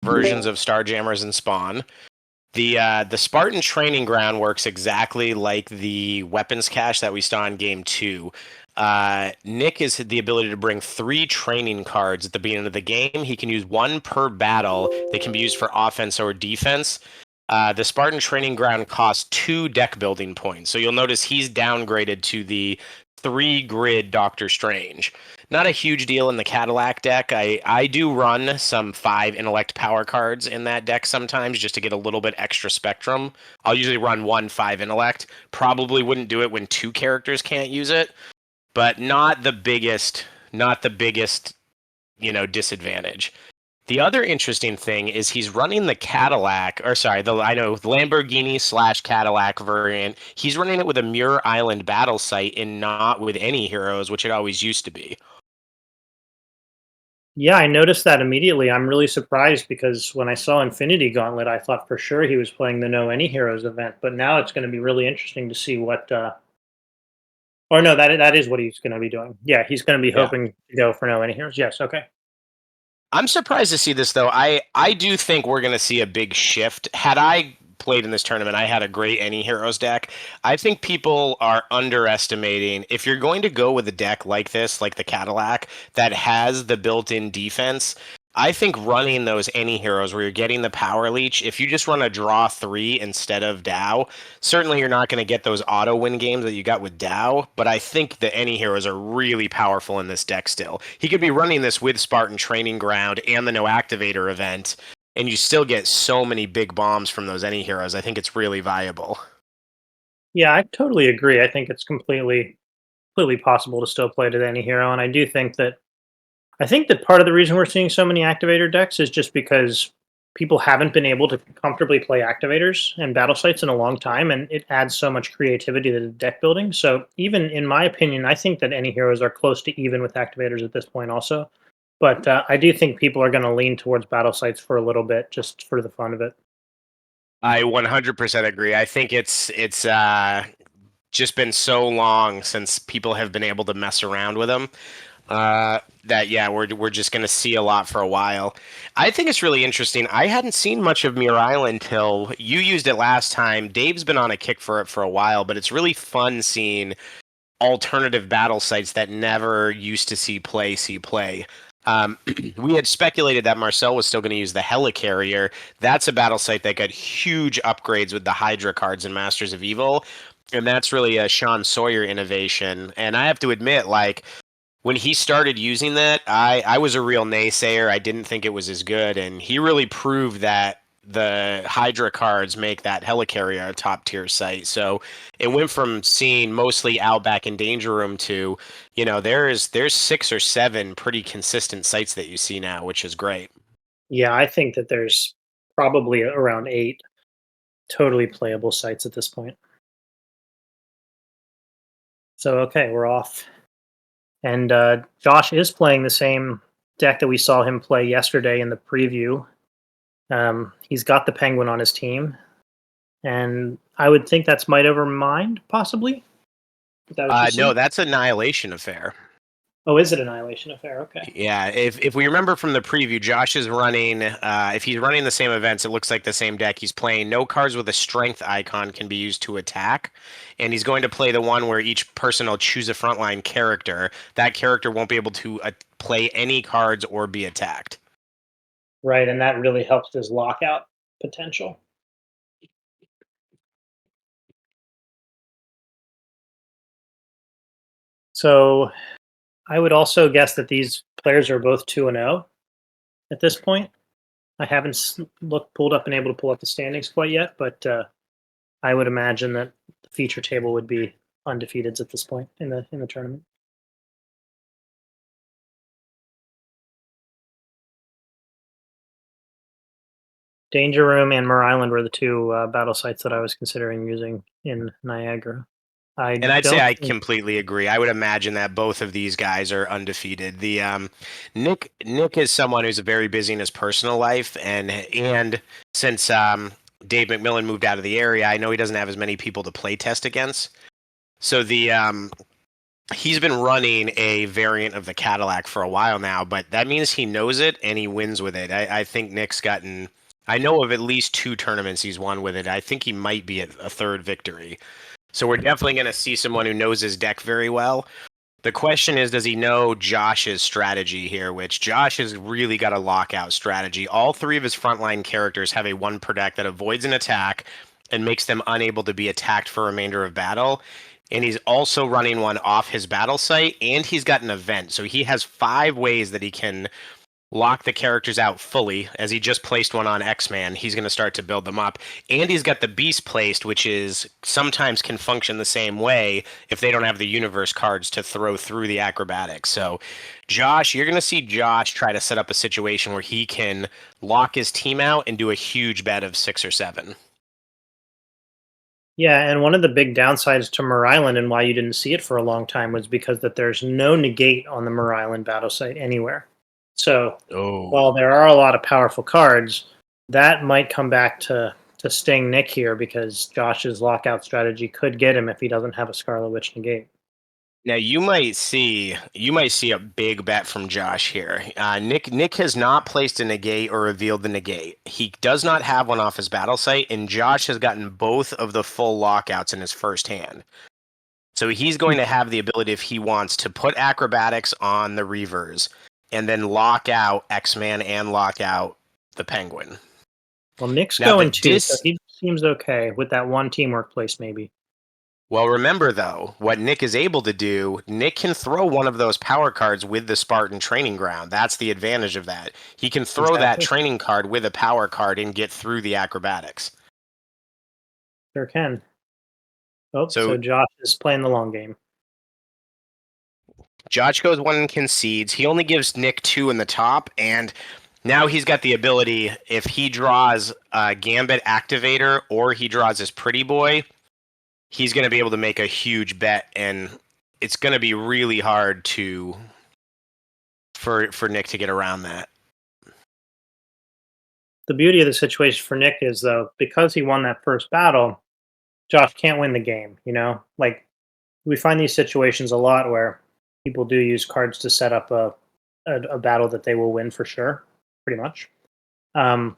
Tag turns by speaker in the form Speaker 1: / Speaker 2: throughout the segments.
Speaker 1: versions of Starjammers and Spawn. The Spartan Training Ground works exactly like the weapons cache that we saw in Game 2. Nick has the ability to bring 3 training cards at the beginning of the game. He can use 1 per battle. They can be used for offense or defense. The Spartan Training Ground costs 2 deck building points. So you'll notice he's downgraded to the 3 grid Doctor Strange. Not a huge deal in the Cadillac deck. I do run some 5 intellect power cards in that deck sometimes just to get a little bit extra spectrum. I'll usually run 1 5 intellect. Probably wouldn't do it when 2 characters can't use it, but not the biggest, disadvantage. The other interesting thing is he's running the Cadillac, or sorry, the Lamborghini / Cadillac variant. He's running it with a Muir Island battle site and not with any heroes, which it always used to be.
Speaker 2: Yeah, I noticed that immediately. I'm really surprised because when I saw Infinity Gauntlet, I thought for sure he was playing the No Any Heroes event. But now it's going to be really interesting to see what. Or no, that is what he's going to be doing. Yeah, he's going to be
Speaker 1: Yeah.
Speaker 2: hoping to go for No Any Heroes. Yes, okay.
Speaker 1: I'm surprised to see this though. I do think we're going to see a big shift. Had I played in this tournament, I had a great Any Heroes deck. I think people are underestimating if you're going to go with a deck like this, like the Cadillac, that has the built-in defense. I think running those Any Heroes where you're getting the power leech, if you just run a draw 3 instead of Dow, certainly you're not going to get those auto win games that you got with Dow, but I think the Any Heroes are really powerful in this deck still. He could be running this with Spartan Training Ground and the No Activator event, and you still get so many big bombs from those Any Heroes. I think it's really viable.
Speaker 2: Yeah, I totally agree. I think it's completely possible to still play to Any Hero, and I think that part of the reason we're seeing so many activator decks is just because people haven't been able to comfortably play activators and battle sites in a long time, and it adds so much creativity to the deck building. So even in my opinion, I think that Any Heroes are close to even with activators at this point also. But I do think people are going to lean towards battle sites for a little bit just for the fun of it.
Speaker 1: I 100% agree. I think it's just been so long since people have been able to mess around with them. That yeah, we're just gonna see a lot for a while. I think it's really interesting. I hadn't seen much of Muir Island till you used it last time. Dave's been on a kick for it for a while, but it's really fun seeing alternative battle sites that never used to see play. We had speculated that Marcel was still going to use the Helicarrier. That's a battle site that got huge upgrades with the Hydra cards in Masters of Evil, and that's really a Sean Sawyer innovation. And I have to admit, like when he started using that, I was a real naysayer. I didn't think it was as good, and he really proved that the Hydra cards make that Helicarrier a top tier site. So it went from seeing mostly Outback and Danger Room to, there's 6 or 7 pretty consistent sites that you see now, which is great.
Speaker 2: Yeah, I think that there's probably around 8 totally playable sites at this point. So okay, we're off. And Josh is playing the same deck that we saw him play yesterday in the preview. He's got the Penguin on his team, and I would think that's Might Over Mind, possibly. Is that what you
Speaker 1: No,
Speaker 2: see?
Speaker 1: that's Annihilation Affair.
Speaker 2: Oh, is it Annihilation Affair? Okay.
Speaker 1: Yeah, if we remember from the preview, Josh is running. If he's running the same events, it looks like the same deck. He's playing no cards with a strength icon can be used to attack, and he's going to play the one where each person will choose a frontline character. That character won't be able to play any cards or be attacked.
Speaker 2: Right, and that really helps his lockout potential. So I would also guess that these players are both 2-0 at this point. I haven't pulled up and able to pull up the standings quite yet, but I would imagine that the feature table would be undefeateds at this point in the tournament. Danger Room and Muir Island were the 2 battle sites that I was considering using in Niagara.
Speaker 1: And I'd say I completely agree. I would imagine that both of these guys are undefeated. The Nick is someone who's very busy in his personal life, and since Dave McMillan moved out of the area, I know he doesn't have as many people to play test against. So he's been running a variant of the Cadillac for a while now, but that means he knows it and he wins with it. I think Nick's gotten. I know of at least 2 tournaments he's won with it. I think he might be at a third victory. So we're definitely going to see someone who knows his deck very well. The question is, does he know Josh's strategy here? Which Josh has really got a lockout strategy. All 3 of his frontline characters have a 1 per deck that avoids an attack and makes them unable to be attacked for remainder of battle. And he's also running one off his battle site, and he's got an event. So he has 5 ways that he can lock the characters out fully. As he just placed one on X-Man, he's going to start to build them up. And he's got the Beast placed, which is sometimes can function the same way if they don't have the universe cards to throw through the acrobatics. So Josh, you're going to see Josh try to set up a situation where he can lock his team out and do a huge bet of 6 or 7.
Speaker 2: Yeah, and one of the big downsides to Muir Island and why you didn't see it for a long time was because that there's no negate on the Muir Island battle site anywhere. So
Speaker 1: Oh.
Speaker 2: while there are a lot of powerful cards, that might come back to sting Nick here because Josh's lockout strategy could get him if he doesn't have a Scarlet Witch negate.
Speaker 1: Now you might see a big bet from Josh here. Nick has not placed a negate or revealed the negate. He does not have one off his battle site, and Josh has gotten both of the full lockouts in his first hand. So he's going to have the ability, if he wants, to put acrobatics on the Reavers and then lock out X-Man and lock out the Penguin.
Speaker 2: Well, Nick's
Speaker 1: Now the
Speaker 2: going two, so
Speaker 1: dis
Speaker 2: he seems okay with that one teamwork place, maybe.
Speaker 1: Well, remember though, what Nick is able to do, Nick can throw one of those power cards with the Spartan training ground. That's the advantage of that. He can throw that
Speaker 2: Exactly.
Speaker 1: training card with a power card and get through the acrobatics.
Speaker 2: Sure can. Oh,
Speaker 1: So
Speaker 2: so Josh is playing the long game.
Speaker 1: Josh goes 1 and concedes. He only gives Nick 2 in the top, and now he's got the ability, if he draws a Gambit Activator or he draws his Pretty Boy, he's going to be able to make a huge bet, and it's going to be really hard for Nick to get around that.
Speaker 2: The beauty of the situation for Nick is, though, because he won that first battle, Josh can't win the game. Like we find these situations a lot where people do use cards to set up a battle that they will win for sure, pretty much. Um,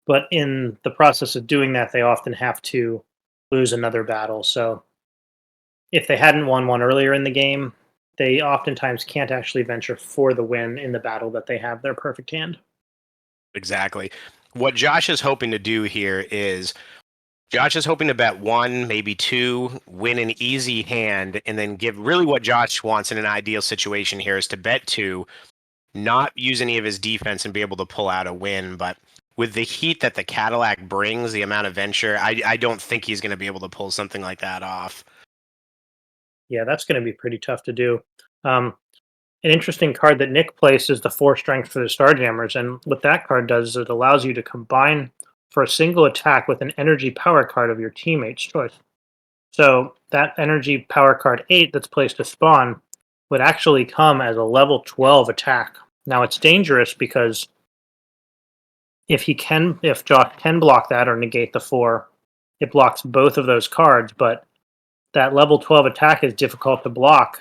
Speaker 2: but in the process of doing that, they often have to lose another battle. So if they hadn't won one earlier in the game, they oftentimes can't actually venture for the win in the battle that they have their perfect hand.
Speaker 1: Exactly. What Josh is hoping to do here is Josh is hoping to bet 1, maybe 2, win an easy hand, and then give really what Josh wants in an ideal situation here is to bet 2, not use any of his defense and be able to pull out a win. But with the heat that the Cadillac brings, the amount of venture, I don't think he's going to be able to pull something like that off.
Speaker 2: Yeah, that's going to be pretty tough to do. Um, an interesting card that Nick placed is the 4 strength for the Starjammers, and what that card does is it allows you to combine for a single attack with an energy power card of your teammate's choice. So that energy power card 8 that's placed to spawn would actually come as a level 12 attack. Now it's dangerous because if Josh can block that or negate the 4, it blocks both of those cards, but that level 12 attack is difficult to block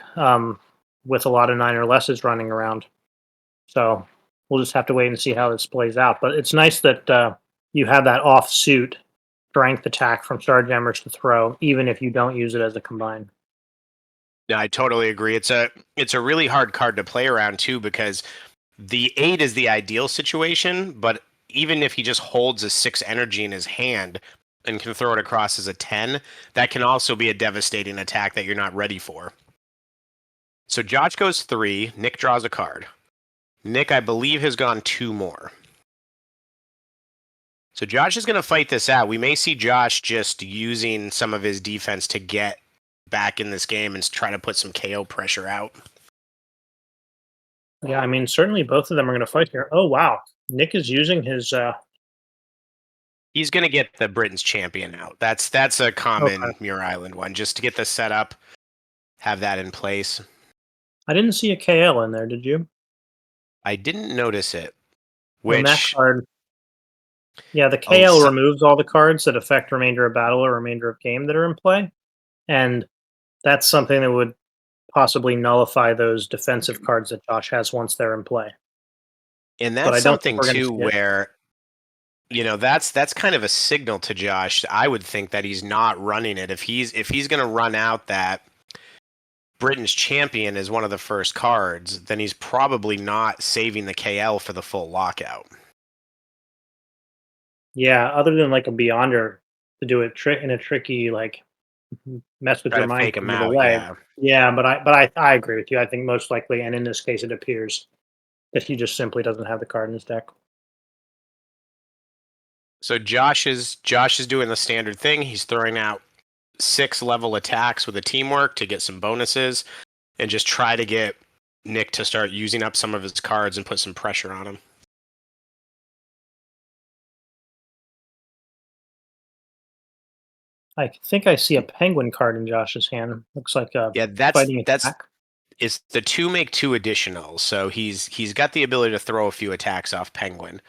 Speaker 2: with a lot of 9 or lesses running around. So we'll just have to wait and see how this plays out. But it's nice that you have that offsuit strength attack from Starjammers to throw, even if you don't use it as a combine.
Speaker 1: Yeah, I totally agree. It's a really hard card to play around too, because the 8 is the ideal situation, but even if he just holds a 6 energy in his hand and can throw it across as a 10, that can also be a devastating attack that you're not ready for. So Josh goes 3, Nick draws a card. Nick, I believe, has gone 2 more. So Josh is going to fight this out. We may see Josh just using some of his defense to get back in this game and try to put some KO pressure out.
Speaker 2: Yeah, I mean, certainly both of them are going to fight here. Oh, wow. Nick is using his.
Speaker 1: He's going to get the Britain's champion out. That's a
Speaker 2: Okay.
Speaker 1: common Muir Island one, just to get the setup, have that in place.
Speaker 2: I didn't see a KL in there, did you?
Speaker 1: I didn't notice it,
Speaker 2: On that
Speaker 1: which
Speaker 2: card. Yeah, the
Speaker 1: oh,
Speaker 2: KL removes all the cards that affect remainder of battle or remainder of game that are in play. And that's something that would possibly nullify those defensive cards that Josh has once they're in play.
Speaker 1: And
Speaker 2: But
Speaker 1: that's
Speaker 2: I don't think
Speaker 1: something
Speaker 2: we're going to
Speaker 1: too
Speaker 2: see it.
Speaker 1: where, that's kind of a signal to Josh. I would think that he's not running it. If he's going to run out that Britain's champion is one of the first cards, then he's probably not saving the KL for the full lockout.
Speaker 2: Yeah, other than like a Beyonder to do it in a tricky like mess with
Speaker 1: Try
Speaker 2: your
Speaker 1: to
Speaker 2: mind
Speaker 1: fake him
Speaker 2: kind of a
Speaker 1: out,
Speaker 2: way.
Speaker 1: yeah.
Speaker 2: Yeah, but I agree with you. I think most likely, and in this case, it appears that he just simply doesn't have the card in his deck.
Speaker 1: So Josh is doing the standard thing. He's throwing out 6 level attacks with a teamwork to get some bonuses and just try to get Nick to start using up some of his cards and put some pressure on him.
Speaker 2: I think I see a penguin card in Josh's hand. Looks like a
Speaker 1: Yeah, that's
Speaker 2: fighting
Speaker 1: that's
Speaker 2: attack.
Speaker 1: it's the 2 make 2 additional. So he's got the ability to throw a few attacks off Penguin.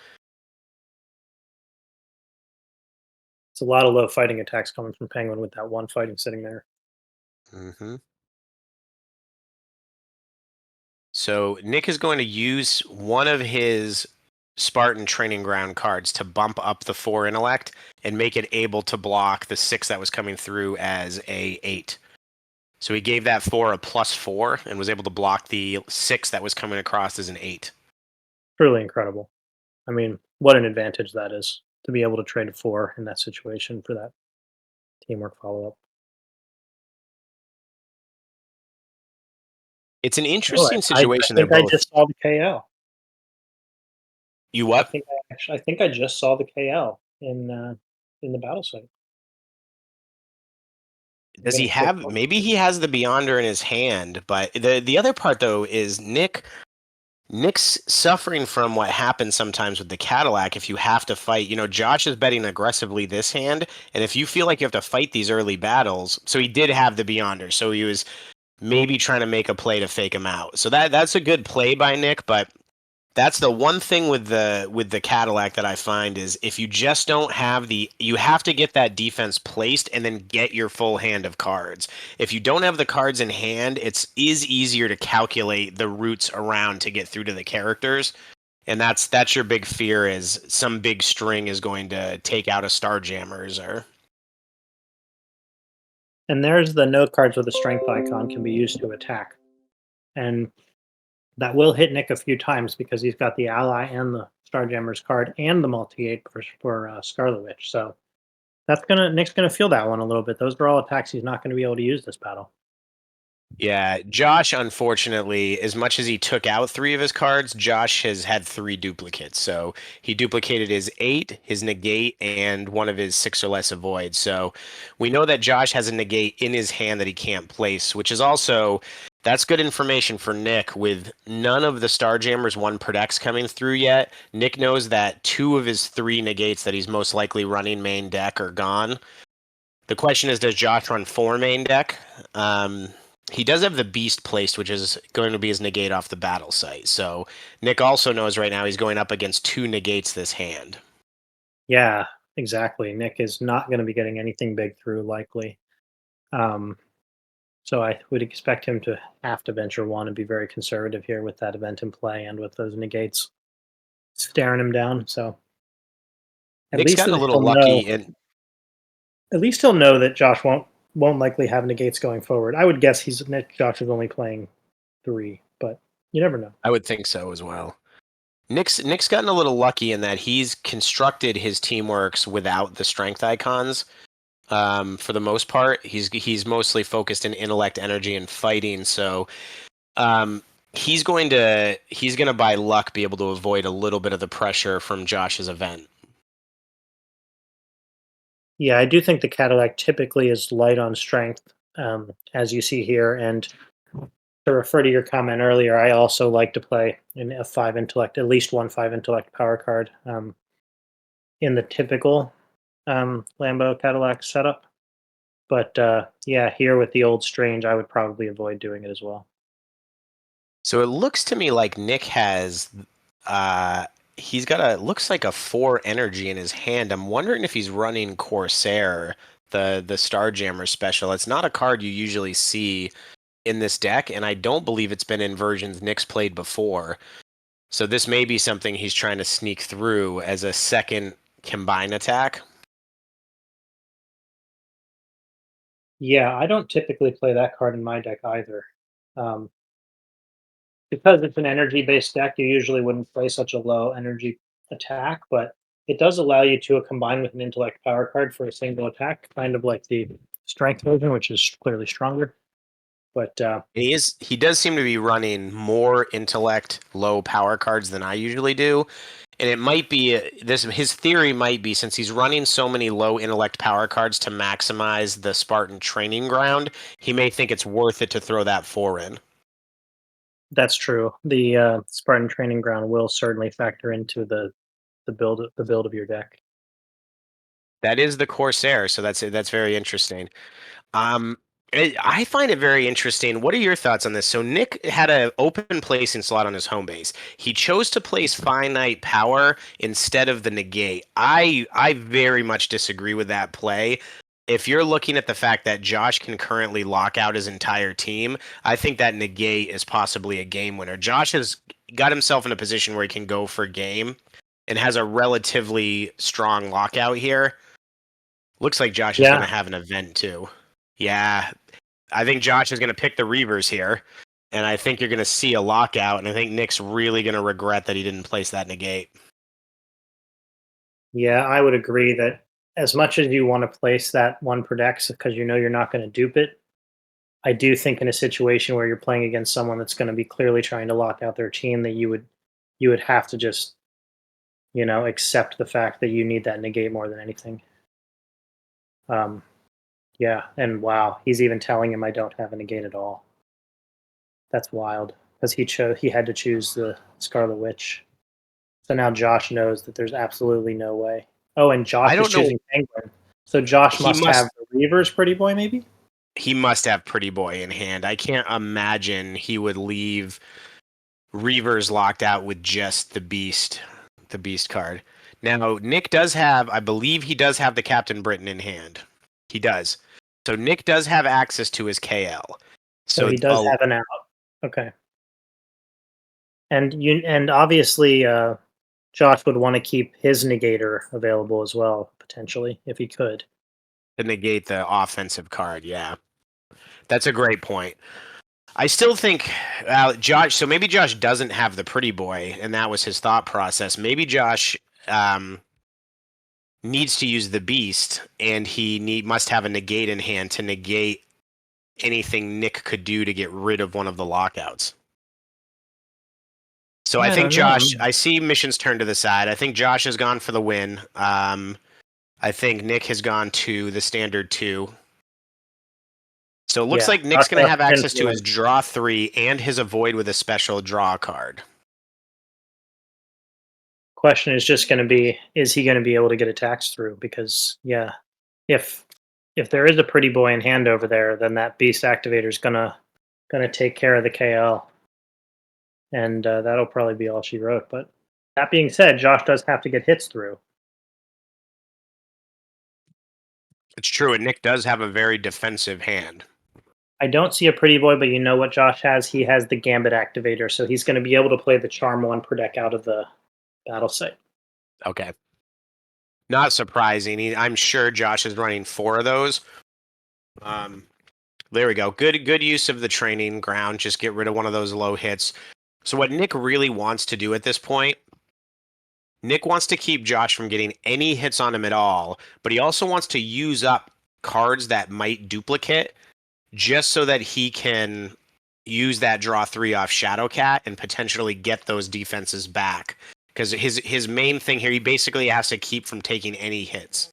Speaker 2: It's a lot of low fighting attacks coming from penguin with that one fighting sitting there.
Speaker 1: Mm-hmm. So Nick is going to use one of his Spartan training ground cards to bump up the 4 intellect and make it able to block the 6 that was coming through as a 8. So he gave that 4 a +4 and was able to block the 6 that was coming across as an 8.
Speaker 2: Truly incredible. I mean, what an advantage that is to be able to trade a 4 in that situation for that teamwork follow up.
Speaker 1: It's an
Speaker 2: Oh,
Speaker 1: interesting
Speaker 2: I
Speaker 1: situation. They're
Speaker 2: think I
Speaker 1: both.
Speaker 2: just saw the KL.
Speaker 1: You what?
Speaker 2: I think I just saw the KL in the battle site. I'm
Speaker 1: Does
Speaker 2: gonna
Speaker 1: he
Speaker 2: click
Speaker 1: have?
Speaker 2: on
Speaker 1: Maybe
Speaker 2: it.
Speaker 1: he has the Beyonder in his hand, but the other part though is Nick's suffering from what happens sometimes with the Cadillac if you have to fight. Josh is betting aggressively this hand, and if you feel like you have to fight these early battles, so he did have the Beyonder, so he was maybe trying to make a play to fake him out. So that's a good play by Nick, but that's the one thing with the Cadillac that I find is if you just don't have you have to get that defense placed and then get your full hand of cards. If you don't have the cards in hand, is easier to calculate the routes around to get through to the characters. And that's your big fear is some big string is going to take out a Starjammers or
Speaker 2: And there's the note cards with the strength icon can be used to attack. And that will hit Nick a few times because he's got the ally and the Starjammers card and the multi-8 for Scarlet Witch. So Nick's gonna feel that one a little bit. Those are all attacks he's not going to be able to use this battle.
Speaker 1: Yeah, Josh, unfortunately, as much as he took out 3 of his cards, Josh has had 3 duplicates. So he duplicated his 8, his negate, and one of his 6 or less avoids. So we know that Josh has a negate in his hand that he can't place, which is also that's good information for Nick with none of the Starjammers 1 protects coming through yet. Nick knows that 2 of his 3 negates that he's most likely running main deck are gone. The question is, does Josh run 4 main deck? He does have the beast placed, which is going to be his negate off the battle site. So Nick also knows right now he's going up against 2 negates this hand.
Speaker 2: Yeah, exactly. Nick is not going to be getting anything big through likely. Um, so I would expect him to have to venture one and be very conservative here with that event in play and with those negates staring him down. So at
Speaker 1: Nick's
Speaker 2: least
Speaker 1: gotten a
Speaker 2: that
Speaker 1: little
Speaker 2: he'll know.
Speaker 1: lucky, and
Speaker 2: At least he'll know that Josh won't likely have negates going forward. I would guess Josh is only playing 3, but you never know.
Speaker 1: I would think so as well. Nick's gotten a little lucky in that he's constructed his teamworks without the strength icons. For the most part, he's mostly focused in intellect, energy, and fighting. So um, he's gonna by luck be able to avoid a little bit of the pressure from Josh's event.
Speaker 2: Yeah, I do think the Cadillac typically is light on strength, as you see here. And to refer to your comment earlier, I also like to play an F5 intellect, at least one 5 intellect power card in the typical Lambo Cadillac setup. But yeah, here with the old Strange, I would probably avoid doing it as well.
Speaker 1: So it looks to me like Nick has uh he's got looks like a 4 energy in his hand. I'm wondering if he's running Corsair, the Starjammer special. It's not a card you usually see in this deck, and I don't believe it's been in versions Nick's played before. So this may be something he's trying to sneak through as a second combine attack.
Speaker 2: Yeah, I don't typically play that card in my deck either. Um, because it's an energy-based deck, you usually wouldn't play such a low energy attack, but it does allow you to combine with an intellect power card for a single attack, kind of like the strength version, which is clearly stronger. But
Speaker 1: He does seem to be running more intellect low power cards than I usually do. And it might be this his theory might be, since he's running so many low intellect power cards to maximize the Spartan training ground, he may think it's worth it to throw that 4 in.
Speaker 2: that's true. The Spartan training ground will certainly factor into the build of your deck.
Speaker 1: That is the Corsair, so that's very interesting. Um, I find it very interesting. What are your thoughts on this? So Nick had an open placing slot on his home base. He chose to place finite power instead of the negate. I very much disagree with that play. If you're looking at the fact that Josh can currently lock out his entire team, I think that negate is possibly a game winner. Josh has got himself in a position where he can go for game and has a relatively strong lockout here. Looks like Josh is going to
Speaker 2: Yeah,
Speaker 1: have an event too. Yeah, I think Josh is going to pick the Reavers here, and I think you're going to see a lockout, and I think Nick's really going to regret that he didn't place that negate.
Speaker 2: yeah, I would agree that as much as you want to place that one per deck because you know you're not going to dupe it, I do think in a situation where you're playing against someone that's going to be clearly trying to lock out their team, that you would have to just accept the fact that you need that negate more than anything. Um, yeah, and wow, he's even telling him I don't have a negate at all. That's wild because he had to choose the Scarlet Witch. So now Josh knows that there's absolutely no way. Oh, and
Speaker 1: I
Speaker 2: Josh is
Speaker 1: don't know.
Speaker 2: choosing Penguin. So Josh
Speaker 1: He
Speaker 2: must have
Speaker 1: must
Speaker 2: the Reavers Pretty Boy, maybe?
Speaker 1: he must have Pretty Boy in hand. I can't imagine he would leave Reavers locked out with just the Beast card. Now Nick does have, I believe he does have the Captain Britain in hand. He does. So Nick does have access to his KL.
Speaker 2: So
Speaker 1: So
Speaker 2: he does have an out. Okay. And obviously Josh would want to keep his negator available as well, potentially, if he could.
Speaker 1: to negate the offensive card, yeah. That's a great point. I still think Josh. So maybe Josh doesn't have the Pretty Boy, and that was his thought process. Maybe Josh needs to use the Beast, and must have a negate in hand to negate anything Nick could do to get rid of one of the lockouts. So I
Speaker 2: I
Speaker 1: think
Speaker 2: don't know.
Speaker 1: Josh. I see missions turn to the side. I think Josh has gone for the win. I think Nick has gone to the standard 2. So it looks
Speaker 2: Yeah,
Speaker 1: like Nick's
Speaker 2: Josh
Speaker 1: going to have
Speaker 2: left
Speaker 1: access to his
Speaker 2: influence.
Speaker 1: draw 3 and his avoid with a special draw card.
Speaker 2: Question is just going to be: is he going to be able to get attacks through? Because yeah, if if there is a Pretty Boy in hand over there, then that Beast activator is gonna take care of the KL, and that'll probably be all she wrote. But that being said, Josh does have to get hits through.
Speaker 1: It's true, and Nick does have a very defensive hand.
Speaker 2: I don't see a Pretty Boy, but you know what Josh has? He has the Gambit activator, so he's going to be able to play the Charm one per deck out of the battle site.
Speaker 1: Okay. Not surprising. I'm sure Josh is running 4 of those. Um, there we go. Good use of the training ground. Just get rid of one of those low hits. So what Nick really wants to do at this point, Nick wants to keep Josh from getting any hits on him at all, but he also wants to use up cards that might duplicate just so that he can use that draw 3 off Shadowcat and potentially get those defenses back. Because his main thing here, he basically has to keep from taking any hits.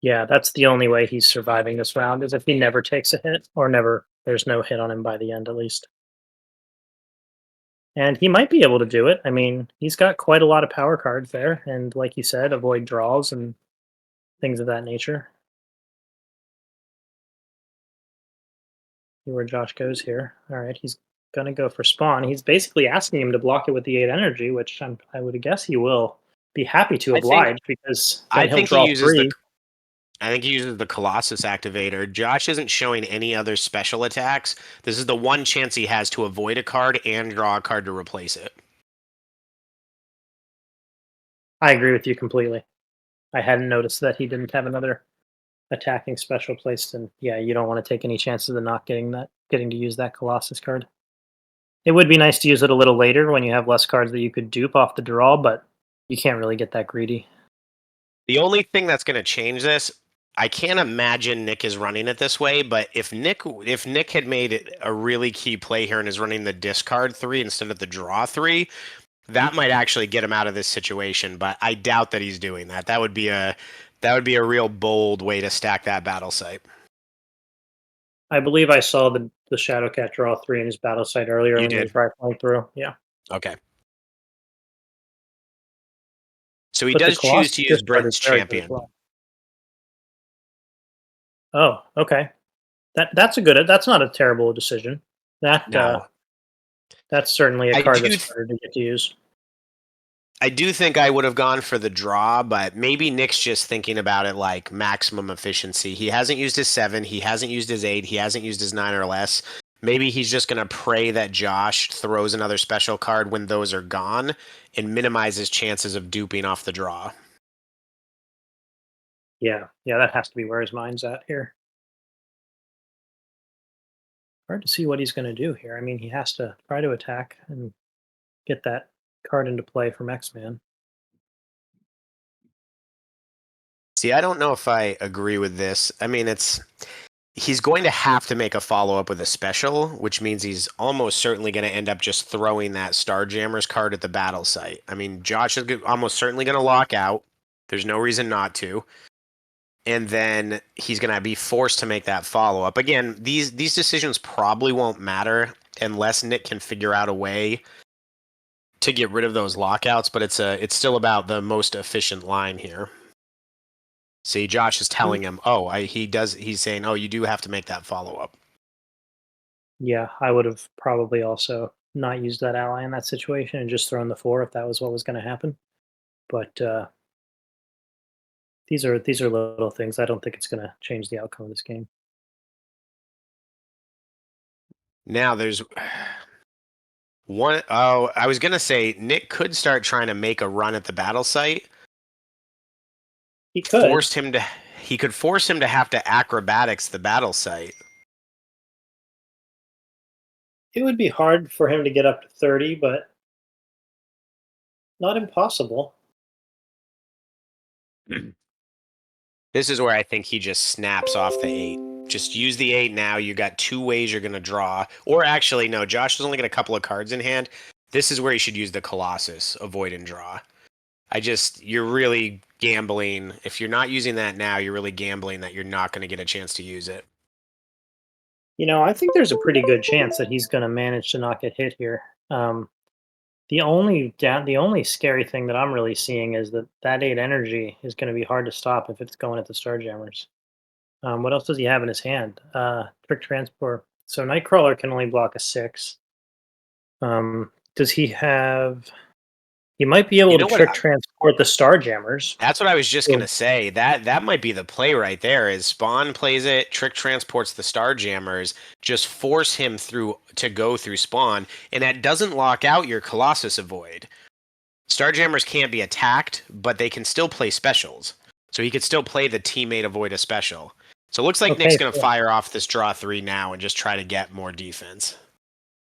Speaker 2: Yeah, that's the only way he's surviving this round is if he never takes a hit or there's no hit on him by the end at least. And he might be able to do it. I mean, he's got quite a lot of power cards there, and like you said, avoid draws and things of that nature. See where Josh goes here. All right, he's gonna go for spawn. He's basically asking him to block it with the 8 energy, which I would guess he will be happy to
Speaker 1: I think
Speaker 2: oblige because
Speaker 1: I
Speaker 2: then he'll
Speaker 1: think he
Speaker 2: draw
Speaker 1: uses the
Speaker 2: 3.
Speaker 1: I think he uses the Colossus activator. Josh isn't showing any other special attacks. This is the one chance he has to avoid a card and draw a card to replace it.
Speaker 2: I agree with you completely. I hadn't noticed that he didn't have another attacking special placed, and yeah, you don't want to take any chances of not getting to use that Colossus card. It would be nice to use it a little later when you have less cards that you could dupe off the draw, but you can't really get that greedy.
Speaker 1: The only thing that's going to change this, I can't imagine Nick is running it this way, but if Nick had made it a really key play here and is running the discard 3 instead of the draw 3, that might actually get him out of this situation, but I doubt that he's doing that. That would be a real bold way to stack that battle site.
Speaker 2: I believe I saw the Shadowcat draw 3 in his battle site earlier
Speaker 1: You
Speaker 2: when he
Speaker 1: did.
Speaker 2: was rifling through. Yeah.
Speaker 1: Okay. So he
Speaker 2: But the
Speaker 1: does choose
Speaker 2: Colossus
Speaker 1: to use
Speaker 2: discard is
Speaker 1: Brent's
Speaker 2: very good as
Speaker 1: champion.
Speaker 2: well. Oh, okay. That's not a terrible decision.
Speaker 1: No.
Speaker 2: That's certainly a
Speaker 1: I
Speaker 2: card
Speaker 1: do
Speaker 2: that's harder to get to use.
Speaker 1: I do think I would have gone for the draw, but maybe Nick's just thinking about it like maximum efficiency. He hasn't used his 7, he hasn't used his 8, he hasn't used his 9 or less. Maybe he's just going to pray that Josh throws another special card when those are gone and minimize his chances of duping off the draw.
Speaker 2: Yeah, that has to be where his mind's at here. Hard to see what he's going to do here. I mean, he has to try to attack and get that card into play from X-Man.
Speaker 1: See, I don't know if I agree with this. I mean, he's going to have to make a follow-up with a special, which means he's almost certainly going to end up just throwing that Starjammers card at the battle site. I mean, Josh is almost certainly going to lock out. There's no reason not to. And then he's going to be forced to make that follow-up. Again, these decisions probably won't matter unless Nick can figure out a way to get rid of those lockouts, but it's still about the most efficient line here. See, Josh is telling him, he's saying, oh, you do have to make that follow-up.
Speaker 2: Yeah, I would have probably also not used that ally in that situation and just thrown the 4 if that was what was going to happen. But these are little things. I don't think it's going to change the outcome of this game.
Speaker 1: Now there's one, oh, I was going to say Nick could start trying to make a run at the battle site.
Speaker 2: He could.
Speaker 1: He could force him to have to acrobatics the battle site.
Speaker 2: It would be hard for him to get up to 30, but not impossible.
Speaker 1: This is where I think he just snaps off the 8. Just use the 8 now. You got 2 ways you're going to draw. Or actually, no, Josh has only got a couple of cards in hand. This is where you should use the Colossus, avoid and draw. You're really gambling. If you're not using that now, you're really gambling that you're not going to get a chance to use it.
Speaker 2: I think there's a pretty good chance that he's going to manage to not get hit here. The only scary thing that I'm really seeing is that 8 energy is going to be hard to stop if it's going at the Starjammers. What else does he have in his hand? Trick Transport. So Nightcrawler can only block a 6. Does he have? He might be able
Speaker 1: You
Speaker 2: to
Speaker 1: know what?
Speaker 2: trick transport the Starjammers.
Speaker 1: That's what I was just
Speaker 2: So-
Speaker 1: gonna say. That might be the play right there. Is Spawn plays it, Trick transports the Starjammers, just force him to go through Spawn, and that doesn't lock out your Colossus avoid. Starjammers can't be attacked, but they can still play specials. So he could still play the teammate avoid a special. So it looks like Nick's
Speaker 2: Okay,
Speaker 1: gonna
Speaker 2: so-
Speaker 1: fire off this draw 3 now and just try to get more defense.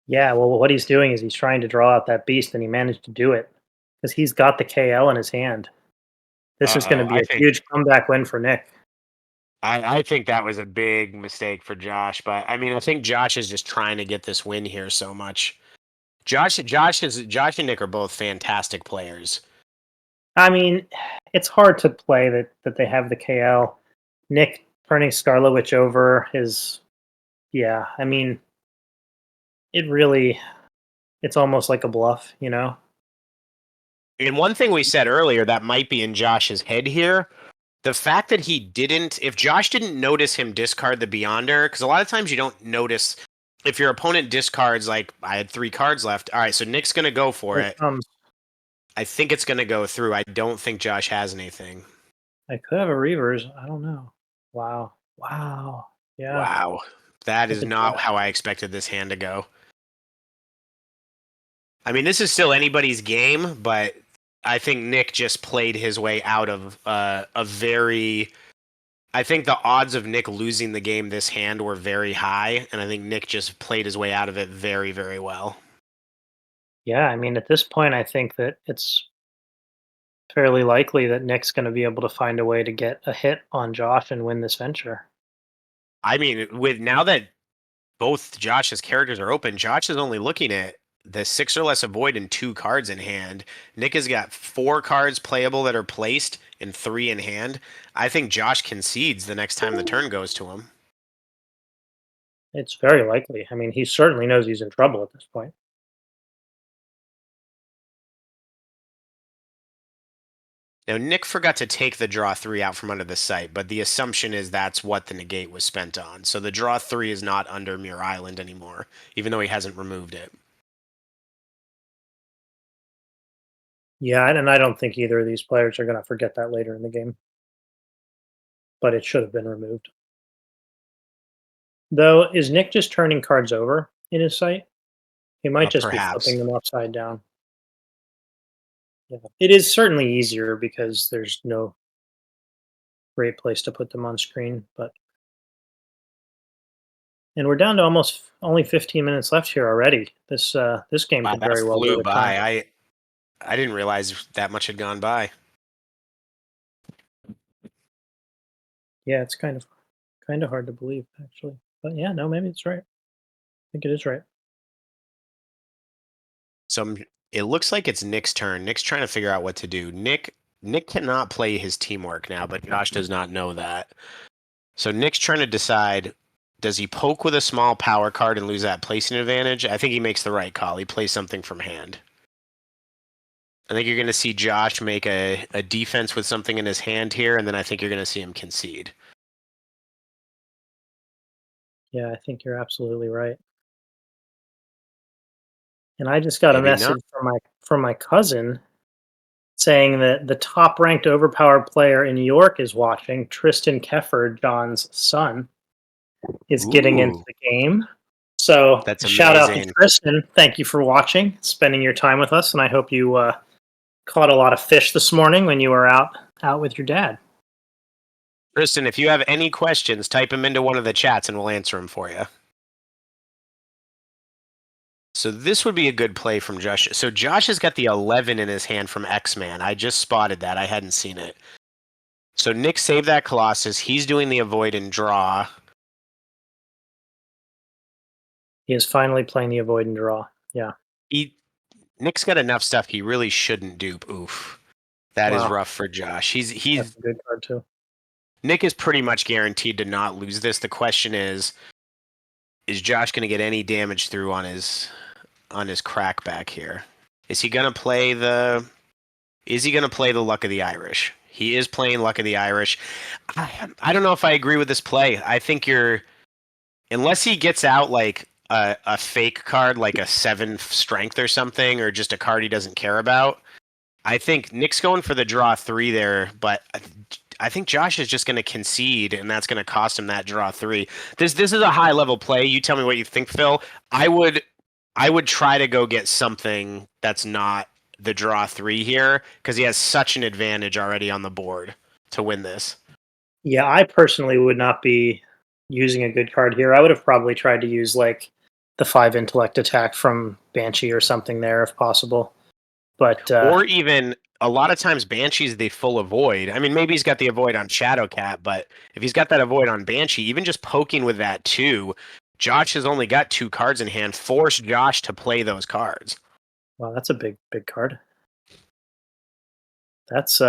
Speaker 2: Yeah, well, what he's doing is he's trying to draw out that beast, and he managed to do it because he's got the KL in his hand. This is going to
Speaker 1: Uh-oh,
Speaker 2: be a huge comeback win for Nick.
Speaker 1: I think that was a big mistake for Josh, but I mean, I think Josh is just trying to get this win here so much. Josh and Nick are both fantastic players.
Speaker 2: I mean, it's hard to play that they have the KL. Nick turning Scarlet Witch over is, yeah. I mean, it's almost like a bluff,
Speaker 1: And one thing we said earlier that might be in Josh's head here, the fact that if Josh didn't notice him discard the Beyonder, because a lot of times you don't notice if your opponent discards, like I had 3 cards left. All right, so Nick's going to go for it. I think it's going to go through. I don't think Josh has anything.
Speaker 2: I could have a Reavers. I don't know. Wow. Wow. Yeah.
Speaker 1: Wow. That
Speaker 2: With
Speaker 1: is
Speaker 2: the
Speaker 1: not how I expected this hand to go. I mean, this is still anybody's game, but I think Nick just played his way out of a very. I think the odds of Nick losing the game this hand were very high, and I think Nick just played his way out of it very, very well.
Speaker 2: Yeah, I mean, at this point, I think that it's fairly likely that Nick's going to be able to find a way to get a hit on Josh and win this venture.
Speaker 1: I mean, with now that both Josh's characters are open, Josh is only looking at the 6 or less avoid and 2 cards in hand. Nick has got 4 cards playable that are placed and 3 in hand. I think Josh concedes the next time the turn goes to him.
Speaker 2: It's very likely. I mean, he certainly knows he's in trouble at this point.
Speaker 1: Now, Nick forgot to take the draw 3 out from under the site, but the assumption is that's what the negate was spent on. So the draw 3 is not under Muir Island anymore, even though he hasn't removed it.
Speaker 2: Yeah, and I don't think either of these players are going to forget that later in the game. But it should have been removed. Though, is Nick just turning cards over in his sight? He might just be flipping
Speaker 1: Perhaps.
Speaker 2: them upside down. Yeah. It is certainly easier because there's no great place to put them on screen, but and we're down to almost only 15 minutes left here already. This game
Speaker 1: Wow,
Speaker 2: could
Speaker 1: that
Speaker 2: very well go
Speaker 1: flew
Speaker 2: to time.
Speaker 1: by. I didn't realize that much had gone by.
Speaker 2: Yeah, it's kind of hard to believe actually. But yeah, no, maybe it's right. I think it is right.
Speaker 1: It looks like it's Nick's turn. Nick's trying to figure out what to do. Nick cannot play his teamwork now, but Josh does not know that. So Nick's trying to decide, does he poke with a small power card and lose that placing advantage? I think he makes the right call. He plays something from hand. I think you're going to see Josh make a defense with something in his hand here, and then I think you're going to see him concede.
Speaker 2: Yeah, I think you're absolutely right. And I just got a
Speaker 1: Maybe not.
Speaker 2: message from my cousin saying that the top ranked overpowered player in New York is watching. Tristan Keffer, John's son, is getting into
Speaker 1: Ooh,
Speaker 2: the game. So
Speaker 1: that's
Speaker 2: shout out to
Speaker 1: amazing.
Speaker 2: Tristan. Thank you for watching, spending your time with us, and I hope you caught a lot of fish this morning when you were out with your dad.
Speaker 1: Tristan, if you have any questions, type them into one of the chats and we'll answer them for you. So this would be a good play from Josh. So Josh has got the 11 in his hand from X-Man. I just spotted that. I hadn't seen it. So Nick saved that Colossus. He's doing the avoid and draw.
Speaker 2: He is finally playing the avoid and draw. Yeah.
Speaker 1: He Nick's got enough stuff he really shouldn't dupe. Oof. That is
Speaker 2: Wow.
Speaker 1: rough for Josh.
Speaker 2: That's a good card too.
Speaker 1: Nick is pretty much guaranteed to not lose this. The question is Josh going to get any damage through on his crackback here? Is he going to play the Luck of the Irish? He is playing Luck of the Irish. I don't know if I agree with this play. I think unless he gets out like a fake card, like a 7 strength or something, or just a card he doesn't care about. I think Nick's going for the draw 3 there, but I think Josh is just going to concede, and that's going to cost him that draw 3. This is a high level play. You tell me what you think, Phil. I would try to go get something that's not the draw 3 here because he has such an advantage already on the board to win this.
Speaker 2: Yeah, I personally would not be using a good card here. I would have probably tried to use like the 5 intellect attack from Banshee or something there if possible. But
Speaker 1: Or even a lot of times Banshee's the full avoid. I mean, maybe he's got the avoid on Shadowcat, but if he's got that avoid on Banshee, even just poking with that 2, Josh has only got 2 cards in hand. Force Josh to play those cards.
Speaker 2: wow, that's a big card. That's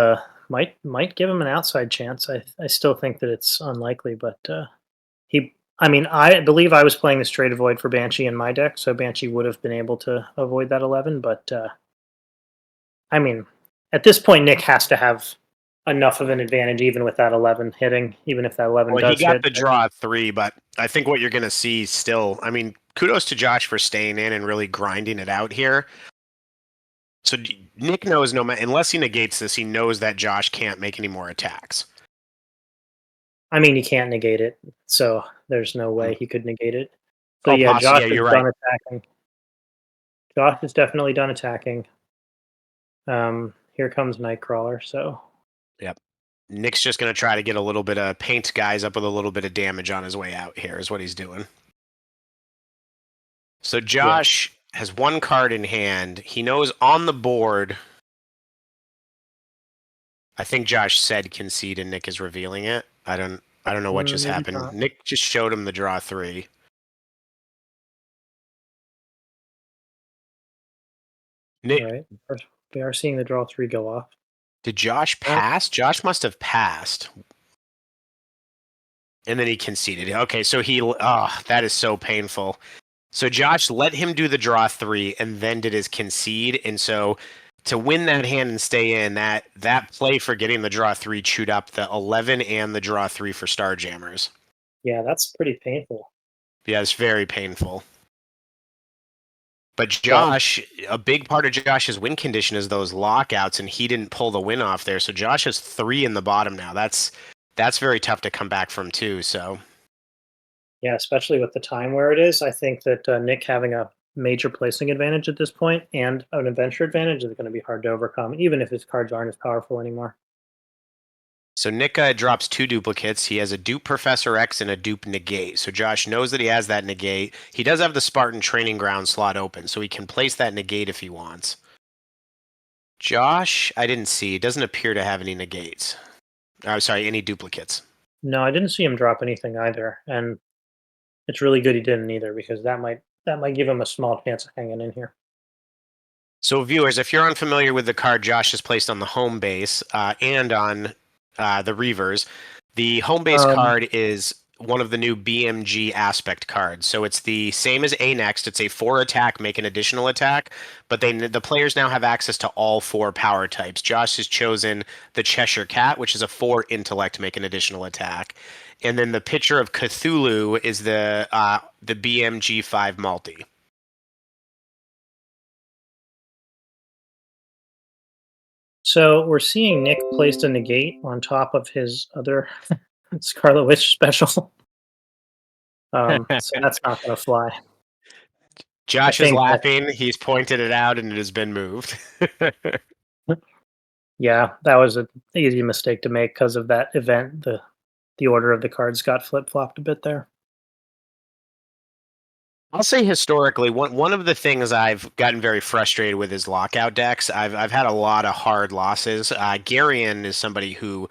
Speaker 2: might give him an outside chance. I still think that it's unlikely, but he I mean, I believe I was playing the straight avoid for Banshee in my deck, so Banshee would have been able to avoid that 11, but I mean, at this point Nick has to have enough of an advantage even with that 11 hitting, even if that 11
Speaker 1: Well, he
Speaker 2: does
Speaker 1: got
Speaker 2: hit.
Speaker 1: the draw 3, but I think what you're going to see still, I mean, kudos to Josh for staying in and really grinding it out here. So Nick knows unless he negates this, he knows that Josh can't make any more attacks.
Speaker 2: I mean, he can't negate it, so there's no
Speaker 1: Mm.
Speaker 2: way he could negate it. So
Speaker 1: Oh,
Speaker 2: yeah, Josh
Speaker 1: yeah,
Speaker 2: is
Speaker 1: you're right.
Speaker 2: done attacking. Josh is definitely done attacking. Here comes Nightcrawler. So
Speaker 1: Yep. Nick's just going to try to get a little bit of paint guys up with a little bit of damage on his way out here is what he's doing. So
Speaker 2: yeah,
Speaker 1: Josh has one card in hand. He knows on the board. I think Josh said concede and Nick is revealing it. I don't know what just
Speaker 2: maybe
Speaker 1: happened.
Speaker 2: not.
Speaker 1: Nick just showed him the draw 3.
Speaker 2: All
Speaker 1: Nick,
Speaker 2: right, we are seeing the draw 3 go off.
Speaker 1: did Josh pass? Josh must have passed. And then he conceded. Okay, so that is so painful. So Josh let him do the draw 3 and then did his concede. And so to win that hand and stay in, that play for getting the draw 3 chewed up the 11 and the draw 3 for Starjammers.
Speaker 2: Yeah, that's pretty painful.
Speaker 1: Yeah, it's very painful. But
Speaker 2: Josh,
Speaker 1: Josh, a big part of Josh's win condition is those lockouts, and he didn't pull the win off there. So Josh has 3 in the bottom now. That's very tough to come back from too. So
Speaker 2: yeah, especially with the time where it is, I think that Nick having a major placing advantage at this point and an adventure advantage is going to be hard to overcome, even if his cards aren't as powerful anymore.
Speaker 1: Nick drops 2 duplicates. He has a dupe Professor X and a dupe negate. So Josh knows that he has that negate. He does have the Spartan training ground slot open, so he can place that negate if he wants. Josh, I didn't see. Doesn't appear to have any negates. Sorry, any duplicates.
Speaker 2: No, I didn't see him drop anything either, and it's really good he didn't either because that might give him a small chance of hanging in here.
Speaker 1: So, viewers, if you're unfamiliar with the card Josh has placed on the home base and on the Reavers, the home base
Speaker 2: Um,
Speaker 1: card is one of the new BMG aspect cards. So it's the same as A Next. It's a 4 attack, make an additional attack, but the players now have access to all 4 power types. Josh has chosen the Cheshire Cat, which is a 4 intellect, make an additional attack. And then the picture of Cthulhu is the BMG 5 multi.
Speaker 2: so we're seeing Nick placed a negate on top of his other Scarlet Witch special. So that's not going to fly. I
Speaker 1: Josh is
Speaker 2: think that,
Speaker 1: laughing. He's pointed it out, and it has been moved.
Speaker 2: yeah, that was an easy mistake to make because of that event. The order of the cards got flip flopped a bit there.
Speaker 1: I'll say historically, one of the things I've gotten very frustrated with is lockout decks. I've had a lot of hard losses. Garion is somebody who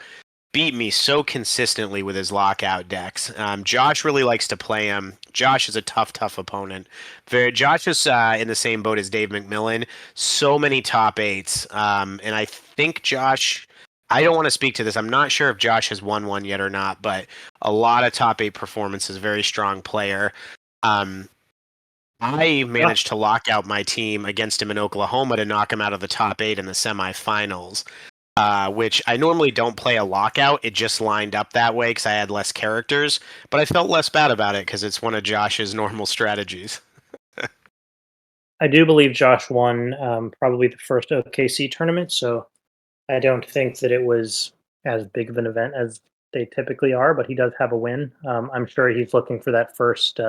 Speaker 1: beat me so consistently with his lockout decks. Josh really likes to play him. Josh is a tough opponent. Josh is in the same boat as Dave McMillan. So many top 8s. And I think Josh, I don't want to speak to this. I'm not sure if Josh has won one yet or not, but a lot of top 8 performances, very strong player. I
Speaker 2: Yeah,
Speaker 1: managed to lock out my team against him in Oklahoma to knock him out of the top 8 in the semifinals. Which I normally don't play a lockout. It just lined up that way because I had less characters, but I felt less bad about it because it's one of Josh's normal strategies.
Speaker 2: I do believe Josh won probably the first OKC tournament, so I don't think that it was as big of an event as they typically are, but he does have a win. I'm sure he's looking for that first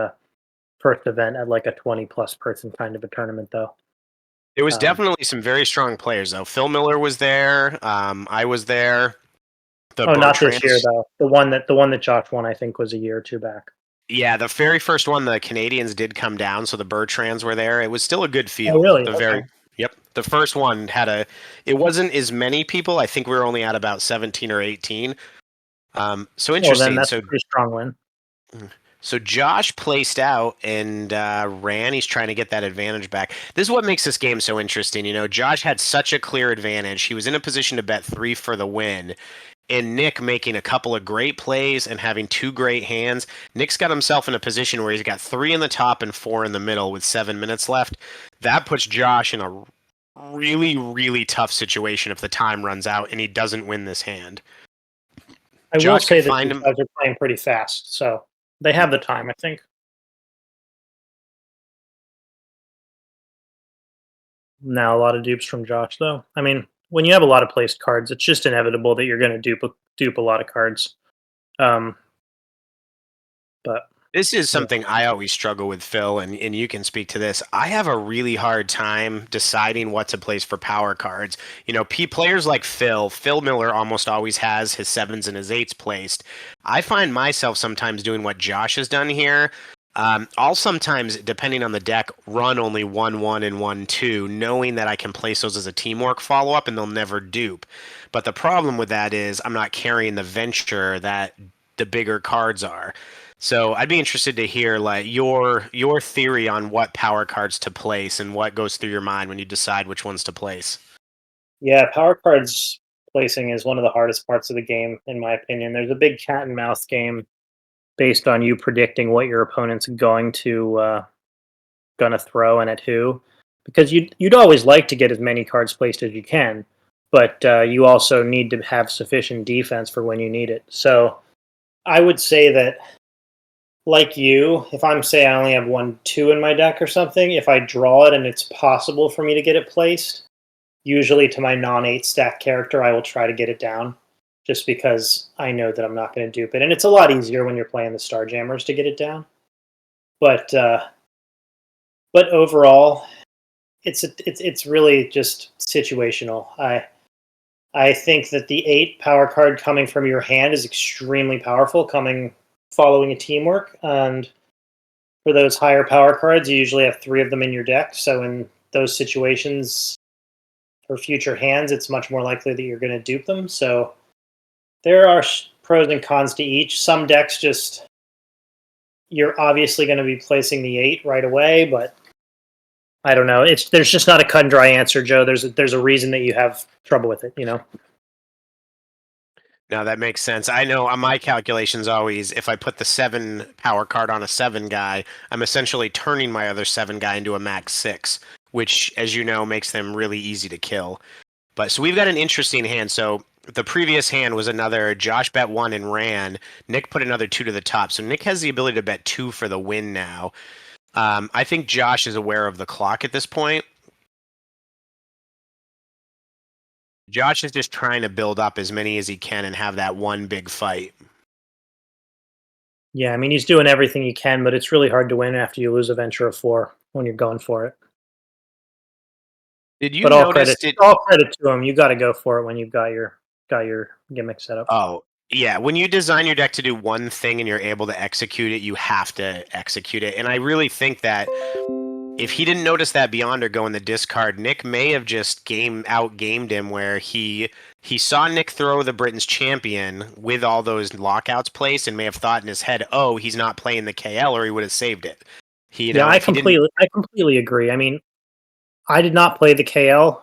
Speaker 2: event at like a 20 plus person kind of a tournament, though.
Speaker 1: There was
Speaker 2: Um,
Speaker 1: definitely some very strong players though. Phil Miller was there. I was there. The
Speaker 2: oh, not this year
Speaker 1: Bertrands.
Speaker 2: though. The one that Josh won, I think, was a year or two back.
Speaker 1: Yeah, the very first one, the Canadians did come down, so the Bertrands were there. It was still a good
Speaker 2: Oh,
Speaker 1: field.
Speaker 2: really? Okay.
Speaker 1: Yep. The first one it wasn't as many people. I think we were only at about 17 or 18. So
Speaker 2: Well, then
Speaker 1: interesting.
Speaker 2: that's a pretty strong win.
Speaker 1: So Josh placed out and ran. He's trying to get that advantage back. This is what makes this game so interesting. You know, Josh had such a clear advantage. He was in a position to bet 3 for the win. And Nick making a couple of great plays and having 2 great hands. Nick's got himself in a position where he's got 3 in the top and 4 in the middle with 7 minutes left. That puts Josh in a really tough situation if the time runs out and he doesn't win this hand.
Speaker 2: I will
Speaker 1: Josh could
Speaker 2: say that
Speaker 1: find
Speaker 2: these
Speaker 1: him.
Speaker 2: guys are playing pretty fast, so they have the time, I think. Now a lot of dupes from Josh, though. I mean, when you have a lot of placed cards, it's just inevitable that you're going to dupe a lot of cards. But
Speaker 1: This is
Speaker 2: yeah,
Speaker 1: something I always struggle with, Phil, and you can speak to this. I have a really hard time deciding what to place for power cards. You know, players like Phil Miller almost always has his sevens and his eights placed. I find myself sometimes doing what Josh has done here. I'll sometimes, depending on the deck, run only 1-1 and 1-2, knowing that I can place those as a teamwork follow up and they'll never dupe. But the problem with that is I'm not carrying the venture that the bigger cards are. So I'd be interested to hear like your theory on what power cards to place and what goes through your mind when you decide which ones to place.
Speaker 2: yeah, power cards placing is one of the hardest parts of the game, in my opinion. There's a big cat and mouse game based on you predicting what your opponent's gonna throw and at who, because you'd always like to get as many cards placed as you can, but you also need to have sufficient defense for when you need it. So I would say that, like you, if I'm say I only have 1-2 in my deck or something, if I draw it and it's possible for me to get it placed, usually to my non-8 stack character, I will try to get it down, just because I know that I'm not going to dupe it, and it's a lot easier when you're playing the Starjammers to get it down. But overall, it's really just situational. I think that the 8 power card coming from your hand is extremely powerful, coming following a teamwork, and for those higher power cards, you usually have 3 of them in your deck. So in those situations, for future hands, it's much more likely that you're going to dupe them. So there are pros and cons to each. Some decks just, you're obviously going to be placing the 8 right away, but I don't know. There's just not a cut and dry answer, Joe. There's a reason that you have trouble with it.
Speaker 1: Now that makes sense. I know on my calculations always, if I put the 7 power card on a 7 guy, I'm essentially turning my other 7 guy into a max 6, which, as you know, makes them really easy to kill. But so we've got an interesting hand. So the previous hand was another Josh bet 1 and ran. Nick put another 2 to the top. So Nick has the ability to bet 2 for the win now. I think Josh is aware of the clock at this point. Josh is just trying to build up as many as he can and have that one big fight.
Speaker 2: Yeah, I mean, he's doing everything he can, but it's really hard to win after you lose a venture of 4 when you're going for it.
Speaker 1: Did you
Speaker 2: But
Speaker 1: notice it?
Speaker 2: all credit to him. You got to go for it when you've got your gimmick set up.
Speaker 1: Oh, yeah. When you design your deck to do one thing and you're able to execute it, you have to execute it. And I really think that if he didn't notice that beyond or go in the discard, Nick may have just outgamed him where he saw Nick throw the Britain's champion with all those lockouts placed and may have thought in his head, oh, he's not playing the KL or he would have saved it.
Speaker 2: Yeah,
Speaker 1: If he didn't.
Speaker 2: I completely agree. I mean, I did not play the KL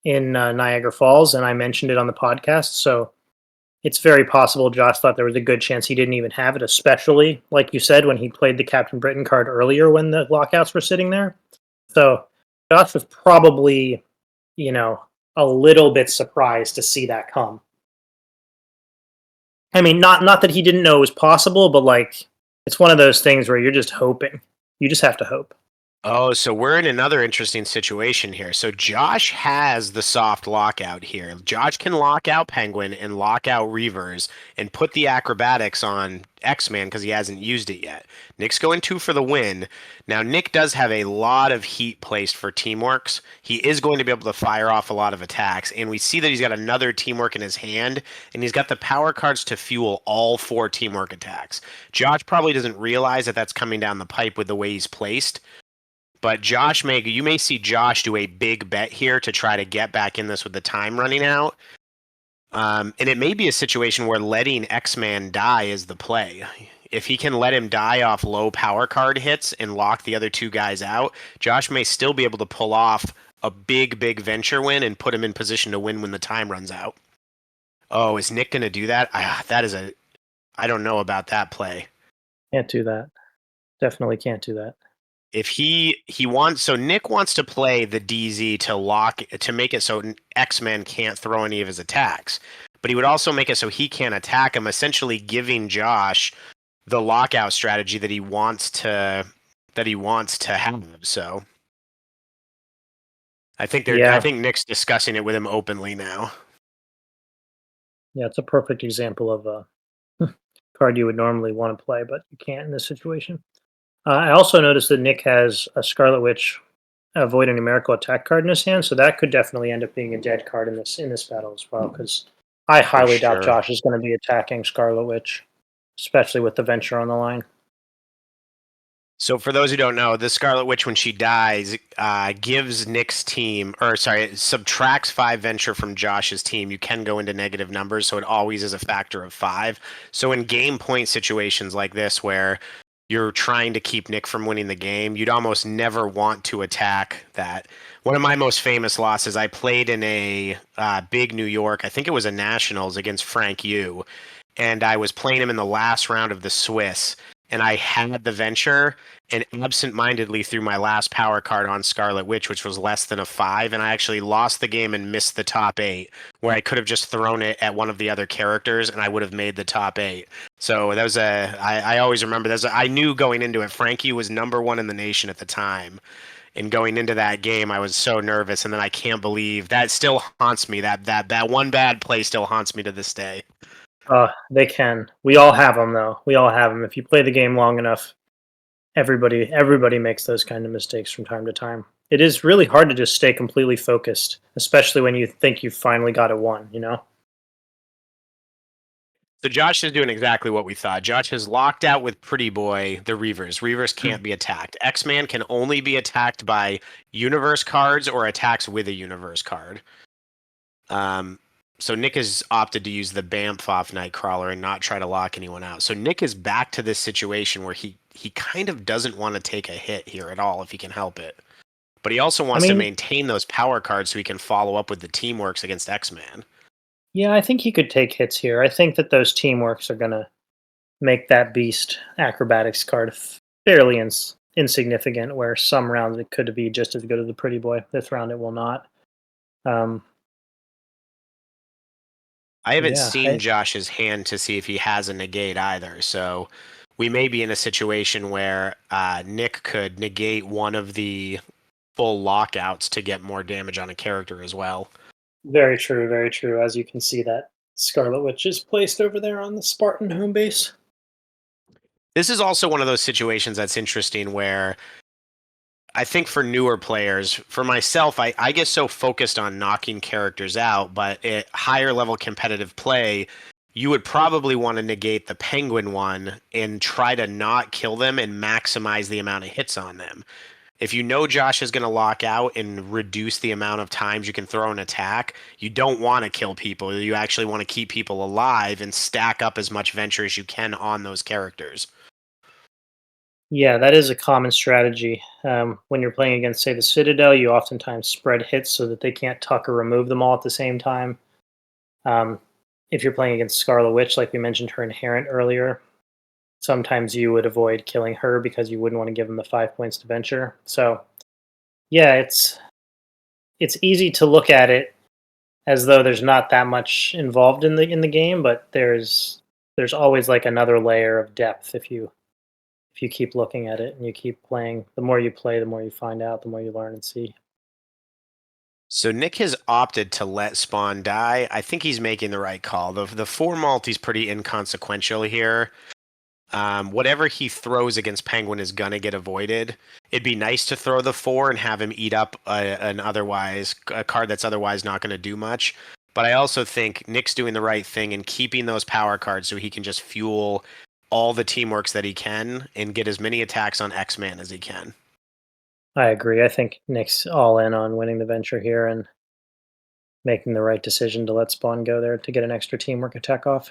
Speaker 2: in Niagara Falls, and I mentioned it on the podcast. So it's very possible Josh thought there was a good chance he didn't even have it, especially like you said when he played the Captain Britain card earlier when the lockouts were sitting there. So Josh was probably, you know, a little bit surprised to see that come. I mean, not that he didn't know it was possible, but like it's one of those things where you're just hoping. You just have to hope.
Speaker 1: Oh, so we're in another interesting situation here. So Josh has the soft lockout here. Josh can lock out Penguin and lock out Reavers and put the acrobatics on X-Man because he hasn't used it yet. Nick's going 2 for the win. Now, Nick does have a lot of heat placed for Teamworks. He is going to be able to fire off a lot of attacks, and we see that he's got another Teamwork in his hand, and he's got the power cards to fuel all 4 Teamwork attacks. Josh probably doesn't realize that that's coming down the pipe with the way he's placed. But you may see Josh do a big bet here to try to get back in this with the time running out. And it may be a situation where letting X-Man die is the play. If he can let him die off low power card hits and lock the other 2 guys out, Josh may still be able to pull off a big venture win and put him in position to win when the time runs out. Oh, is Nick going to do that? I don't know about that play.
Speaker 2: Can't do that. Definitely can't do that.
Speaker 1: If he wants, so Nick wants to play the DZ to make it so X-Men can't throw any of his attacks, but he would also make it so he can't attack him, essentially giving Josh the lockout strategy that he wants to have. So I think
Speaker 2: Yeah,
Speaker 1: Nick's discussing it with him openly now.
Speaker 2: yeah, it's a perfect example of card you would normally want to play, but you can't in this situation. I also noticed that Nick has a Scarlet Witch avoid a numerical attack card in his hand, so that could definitely end up being a dead card in this battle as well. Because I
Speaker 1: For
Speaker 2: highly doubt
Speaker 1: sure.
Speaker 2: Josh is going to be attacking Scarlet Witch, especially with the Venture on the line.
Speaker 1: So for those who don't know, the Scarlet Witch, when she dies, gives Nick's team, or sorry, subtracts 5 venture from Josh's team. You can go into negative numbers, so it always is a factor of 5. So in game point situations like this, where you're trying to keep Nick from winning the game, you'd almost never want to attack that. One of my most famous losses, I played in a big New York, I think it was a Nationals against Frank Yu, and I was playing him in the last round of the Swiss, and I had the venture and absent-mindedly threw my last power card on Scarlet Witch, which was less than a 5, and I actually lost the game and missed the top 8, where I could have just thrown it at one of the other characters and I would have made the top 8. So that was I always remember that. I knew going into it, Frankie was #1 in the nation at the time. And going into that game, I was so nervous, and then I can't believe that still haunts me. That one bad play still haunts me to this day.
Speaker 2: They can. We all have them though. We all have them. If you play the game long enough, everybody makes those kind of mistakes from time to time. It is really hard to just stay completely focused, especially when you think you've finally got it won. You know.
Speaker 1: So Josh is doing exactly what we thought. Josh has locked out with Pretty Boy the Reavers. Reavers can't be attacked. X-Man can only be attacked by universe cards or attacks with a universe card. So Nick has opted to use the Bamf off Nightcrawler and not try to lock anyone out. So Nick is back to this situation where he kind of doesn't want to take a hit here at all if he can help it. But he also
Speaker 2: I
Speaker 1: wants to
Speaker 2: mean,
Speaker 1: maintain those power cards so he can follow up with the Teamworks against X-Man.
Speaker 2: yeah, I think he could take hits here. I think that those teamworks are gonna make that Beast Acrobatics card fairly insignificant. Where some rounds it could be just as good as the Pretty Boy. This round it will not. Um,
Speaker 1: I haven't
Speaker 2: yeah,
Speaker 1: seen Josh's hand to see if he has a negate either. So we may be in a situation where Nick could negate one of the full lockouts to get more damage on a character as well.
Speaker 2: very true, very true. As you can see, that Scarlet Witch is placed over there on the Spartan home base.
Speaker 1: This is also one of those situations that's interesting where I think for newer players, for myself, I get so focused on knocking characters out, but at higher level competitive play, you would probably want to negate the penguin one and try to not kill them and maximize the amount of hits on them. If you know Josh is going to lock out and reduce the amount of times you can throw an attack, you don't want to kill people. You actually want to keep people alive and stack up as much venture as you can on those characters.
Speaker 2: Yeah, that is a common strategy. When you're playing against, say, the Citadel, you oftentimes spread hits so that they can't tuck or remove them all at the same time. Um, if you're playing against Scarlet Witch, like we mentioned her inherent earlier, sometimes you would avoid killing her because you wouldn't want to give them the 5 points to venture. So, yeah, it's easy to look at it as though there's not that much involved in the game, but there's always like another layer of depth if you keep looking at it and you keep playing. The more you play, the more you find out, the more you learn and see.
Speaker 1: So Nick has opted to let Spawn die. I think he's making the right call. The 4 multi's pretty inconsequential here. Whatever he throws against Penguin is gonna get avoided. It'd be nice to throw the 4 and have him eat up a card that's otherwise not going to do much. But I also think Nick's doing the right thing and keeping those power cards so he can just fuel all the teamworks that he can and get as many attacks on X-Man as he can.
Speaker 2: I agree. I think Nick's all in on winning the venture here and making the right decision to let Spawn go there to get an extra teamwork attack off.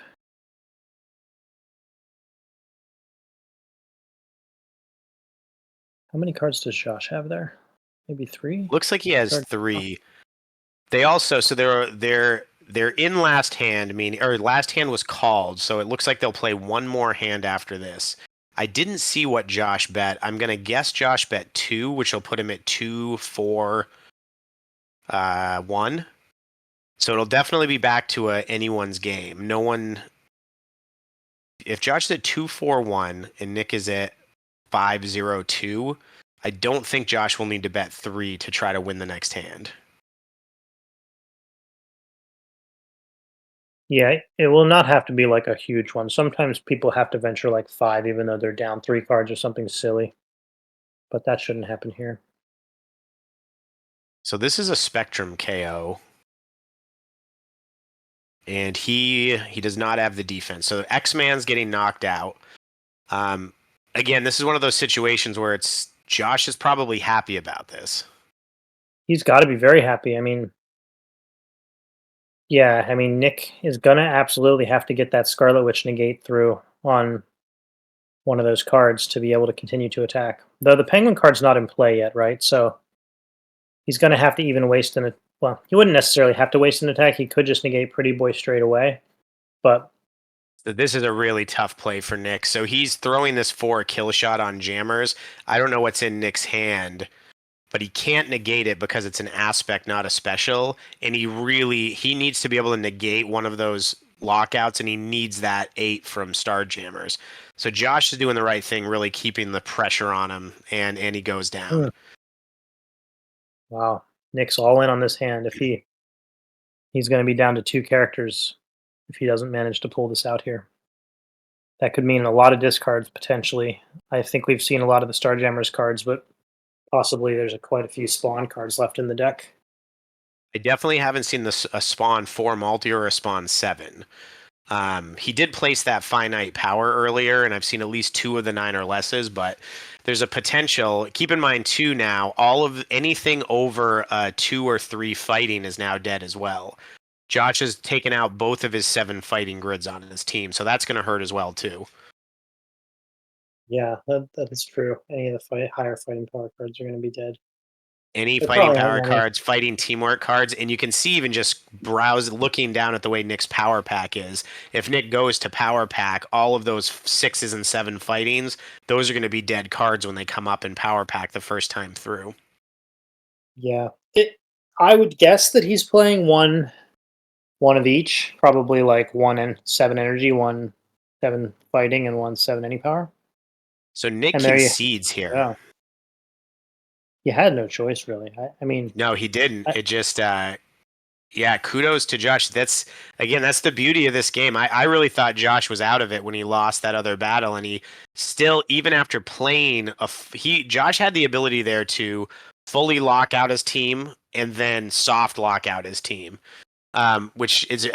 Speaker 2: How many cards does Josh have there? Maybe three?
Speaker 1: Looks like he has
Speaker 2: Hard-
Speaker 1: 3. They also so they're in last hand, meaning or last hand was called, so it looks like they'll play one more hand after this. I didn't see what Josh bet. I'm gonna guess Josh bet 2, which will put him at 2, 4, 1. So it'll definitely be back to anyone's game. No one. If Josh is at 2, 4, 1 and Nick is at 5, 0, 2, I don't think Josh will need to bet 3 to try to win the next hand.
Speaker 2: Yeah, it will not have to be like a huge one. Sometimes people have to venture like 5 even though they're down 3 cards or something silly, but that shouldn't happen here.
Speaker 1: So this is a Spectrum KO, and he does not have the defense. So X-Man's getting knocked out. Um, Again, this is one of those situations where it's Josh is probably happy about this.
Speaker 2: He's gotta be very happy. I mean, yeah, I mean, Nick is gonna absolutely have to get that Scarlet Witch negate through on one of those cards to be able to continue to attack. Though the Penguin card's not in play yet, right? So he's gonna have to even waste an well, he wouldn't necessarily have to waste an attack. He could just negate Pretty Boy straight away. But
Speaker 1: So this is a really tough play for Nick. So he's throwing this for a kill shot on jammers. I don't know what's in Nick's hand, but he can't negate it because it's an aspect, not a special. And he needs to be able to negate one of those lockouts, and he needs that 8 from Star Jammers. So Josh is doing the right thing, really keeping the pressure on him, and he goes down.
Speaker 2: hmm, wow, Nick's all in on this hand. If he's going to be down to 2 characters if he doesn't manage to pull this out here. That could mean a lot of discards potentially. I think we've seen a lot of the Starjammers cards, but possibly there's quite a few spawn cards left in the deck.
Speaker 1: I definitely haven't seen a spawn 4 multi or a spawn 7. He did place that finite power earlier, and I've seen at least 2 of the 9 or lesses, but there's a potential. Keep in mind, too, now, all of anything over 2 or 3 fighting is now dead as well. Josh has taken out both of his 7 fighting grids on his team, so that's going to hurt as well, too.
Speaker 2: Yeah, that is true. Any of the higher fighting power cards are going to be dead.
Speaker 1: Any
Speaker 2: They
Speaker 1: fighting
Speaker 2: probably won't
Speaker 1: power
Speaker 2: want to.
Speaker 1: cards, fighting teamwork cards, and you can see even just looking down at the way Nick's power pack is. If Nick goes to power pack, all of those 6s and 7 fightings, those are going to be dead cards when they come up in power pack the first time through.
Speaker 2: Yeah, I would guess that he's playing one of each, probably like 1 and 7 energy, 1 7 fighting, and 1 7 any power.
Speaker 1: So Nick
Speaker 2: And there you
Speaker 1: concedes here.
Speaker 2: go. You had no choice, really. I mean,
Speaker 1: No, he didn't.
Speaker 2: I,
Speaker 1: It just yeah, kudos to Josh. That's the beauty of this game. I really thought Josh was out of it when he lost that other battle, and he still, even after playing, Josh had the ability there to fully lock out his team and then soft lock out his team, which is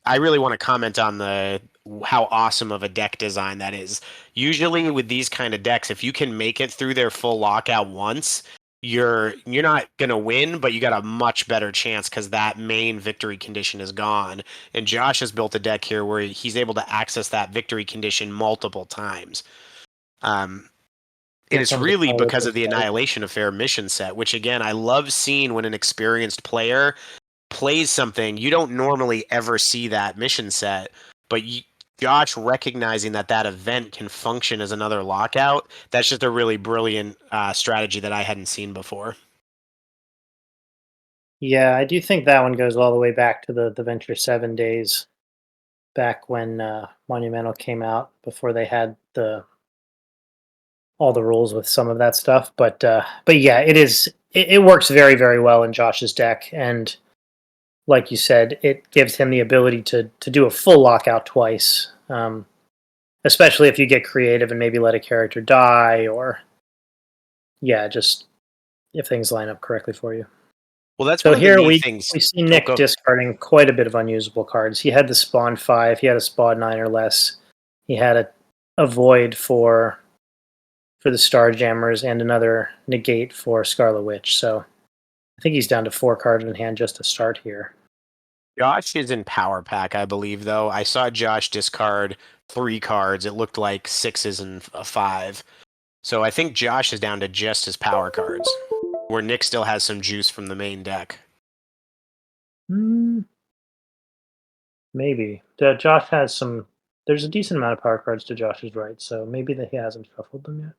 Speaker 1: I really want to comment on the how awesome of a deck design that is. Usually with these kind of decks, if you can make it through their full lockout once, you're not gonna win, but you got a much better chance because that main victory condition is gone. And Josh has built a deck here where he's able to access that victory condition multiple times. Um, and
Speaker 2: here
Speaker 1: it's
Speaker 2: comes a
Speaker 1: really
Speaker 2: pilot
Speaker 1: because of
Speaker 2: this
Speaker 1: the
Speaker 2: fight.
Speaker 1: Annihilation Affair mission set, which again I love seeing when an experienced player plays something. You don't normally ever see that mission set, but Josh recognizing that that event can function as another lockout. That's just a really brilliant strategy that I hadn't seen before.
Speaker 2: Yeah, I do think that one goes all the way back to the Venture 7 days, back when Monumental came out, before they had the all the rules with some of that stuff. But yeah, it works very very well in Josh's deck, and like you said, it gives him the ability to do a full lockout twice. Especially if you get creative and maybe let a character die, or yeah, just if things line up correctly for you.
Speaker 1: Well, that's
Speaker 2: So
Speaker 1: one of the
Speaker 2: here
Speaker 1: neat
Speaker 2: we
Speaker 1: things.
Speaker 2: we see
Speaker 1: Oh,
Speaker 2: Nick
Speaker 1: go.
Speaker 2: discarding quite a bit of unusable cards. He had the Spawn 5, he had a Spawn 9 or less. He had a Void for the Star Jammers and another negate for Scarlet Witch. So I think he's down to 4 cards in hand just to start here.
Speaker 1: Josh is in power pack, I believe, though. I saw Josh discard 3 cards. It looked like 6s and a 5. So I think Josh is down to just his power cards, where Nick still has some juice from the main deck.
Speaker 2: Hmm, maybe. Josh has some. There's a decent amount of power cards to Josh's right, so maybe that he hasn't shuffled them yet.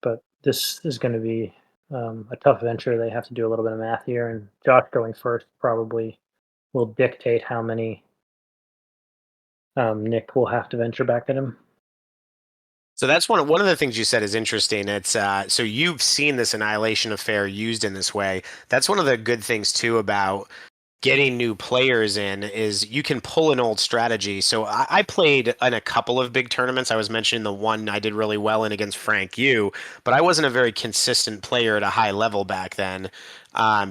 Speaker 2: But this is going to be a tough venture. They have to do a little bit of math here, and Josh going first probably will dictate how many Nick will have to venture back at him.
Speaker 1: So that's one of the things you said is interesting. It's so you've seen this Annihilation Affair used in this way. That's one of the good things too about getting new players in is you can pull an old strategy. So I played in a couple of big tournaments. I was mentioning the one I did really well in against Frank Yu, but I wasn't a very consistent player at a high level back then.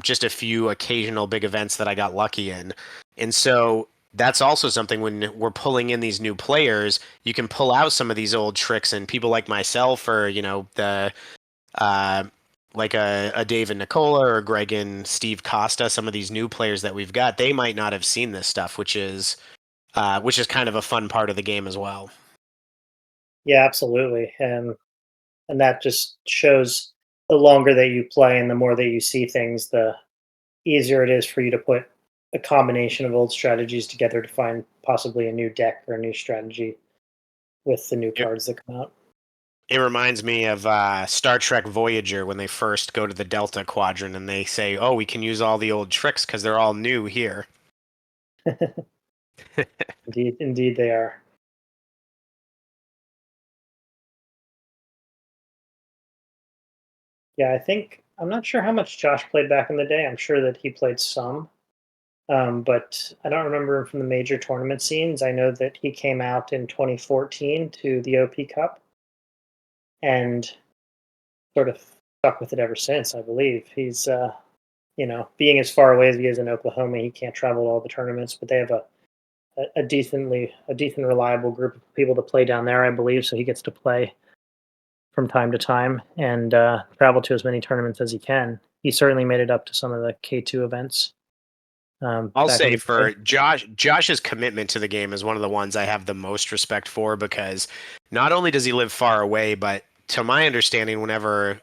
Speaker 1: Just a few occasional big events that I got lucky in. And so that's also something when we're pulling in these new players, you can pull out some of these old tricks and people like myself or, the uh, like a David Nicola or Greg and Steve Costa, some of these new players that we've got, they might not have seen this stuff, which is kind of a fun part of the game as well.
Speaker 2: Yeah, absolutely. And that just shows the longer that you play and the more that you see things, the easier it is for you to put a combination of old strategies together to find possibly a new deck or a new strategy with the new
Speaker 1: It,
Speaker 2: cards that come out.
Speaker 1: it reminds me of Star Trek Voyager when they first go to the Delta Quadrant and they say, "Oh, we can use all the old tricks because they're all new here."
Speaker 2: Indeed, they are. Yeah, I think I'm not sure how much Josh played back in the day. I'm sure that he played some, but I don't remember him from the major tournament scenes. I know that he came out in 2014 to the OP Cup and sort of stuck with it ever since. I believe he's, being as far away as he is in Oklahoma, he can't travel to all the tournaments, but they have a decent reliable group of people to play down there, I believe. So he gets to play from time to time and travel to as many tournaments as he can. He certainly made it up to some of the K2 events
Speaker 1: I'll
Speaker 2: back in
Speaker 1: say
Speaker 2: the day.
Speaker 1: for Josh's commitment to the game is one of the ones I have the most respect for because not only does he live far away, but to my understanding, whenever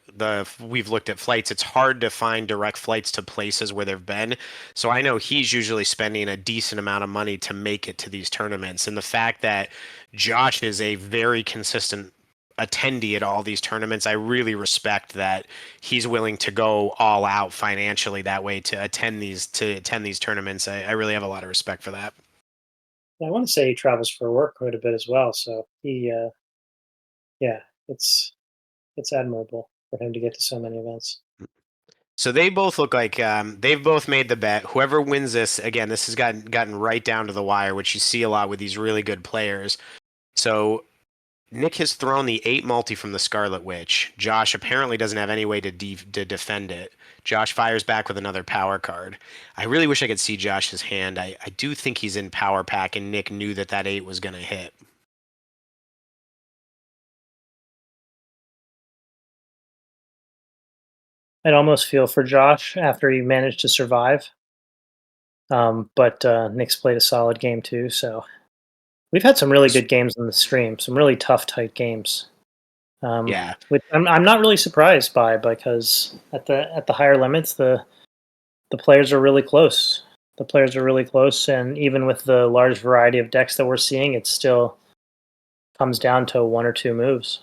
Speaker 1: we've looked at flights, it's hard to find direct flights to places where they've been. So I know he's usually spending a decent amount of money to make it to these tournaments. And the fact that Josh is a very consistent attendee at all these tournaments, I really respect that he's willing to go all out financially that way to attend these tournaments. I really have a lot of respect for that.
Speaker 2: I want to say he travels for work quite a bit as well. So yeah, it's it's admirable for him to get to so many events.
Speaker 1: So they both look like they've both made the bet. Whoever wins this, again, this has gotten right down to the wire, which you see a lot with these really good players. So Nick has thrown the 8 multi from the Scarlet Witch. Josh apparently doesn't have any way to defend it. Josh fires back with another power card. I really wish I could see Josh's hand. I do think he's in power pack, and Nick knew that 8 was going to hit.
Speaker 2: I'd almost feel for Josh after he managed to survive. But Nick's played a solid game too. So we've had some really good games on the stream, some really tough, tight games.
Speaker 1: Yeah.
Speaker 2: Which I'm not really surprised by because at the higher limits, the players are really close. The players are really close, and even with the large variety of decks that we're seeing, it still comes down to one or two moves.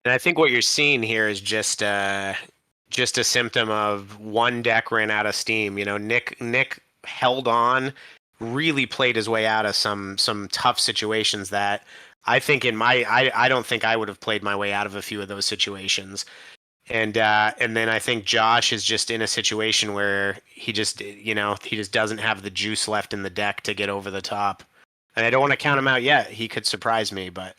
Speaker 1: And I think what you're seeing here is just a symptom of one deck ran out of steam. Nick held on, really played his way out of some tough situations that I think I don't think I would have played my way out of a few of those situations. And then I think Josh is just in a situation where he just doesn't have the juice left in the deck to get over the top. And I don't want to count him out yet. He could surprise me, but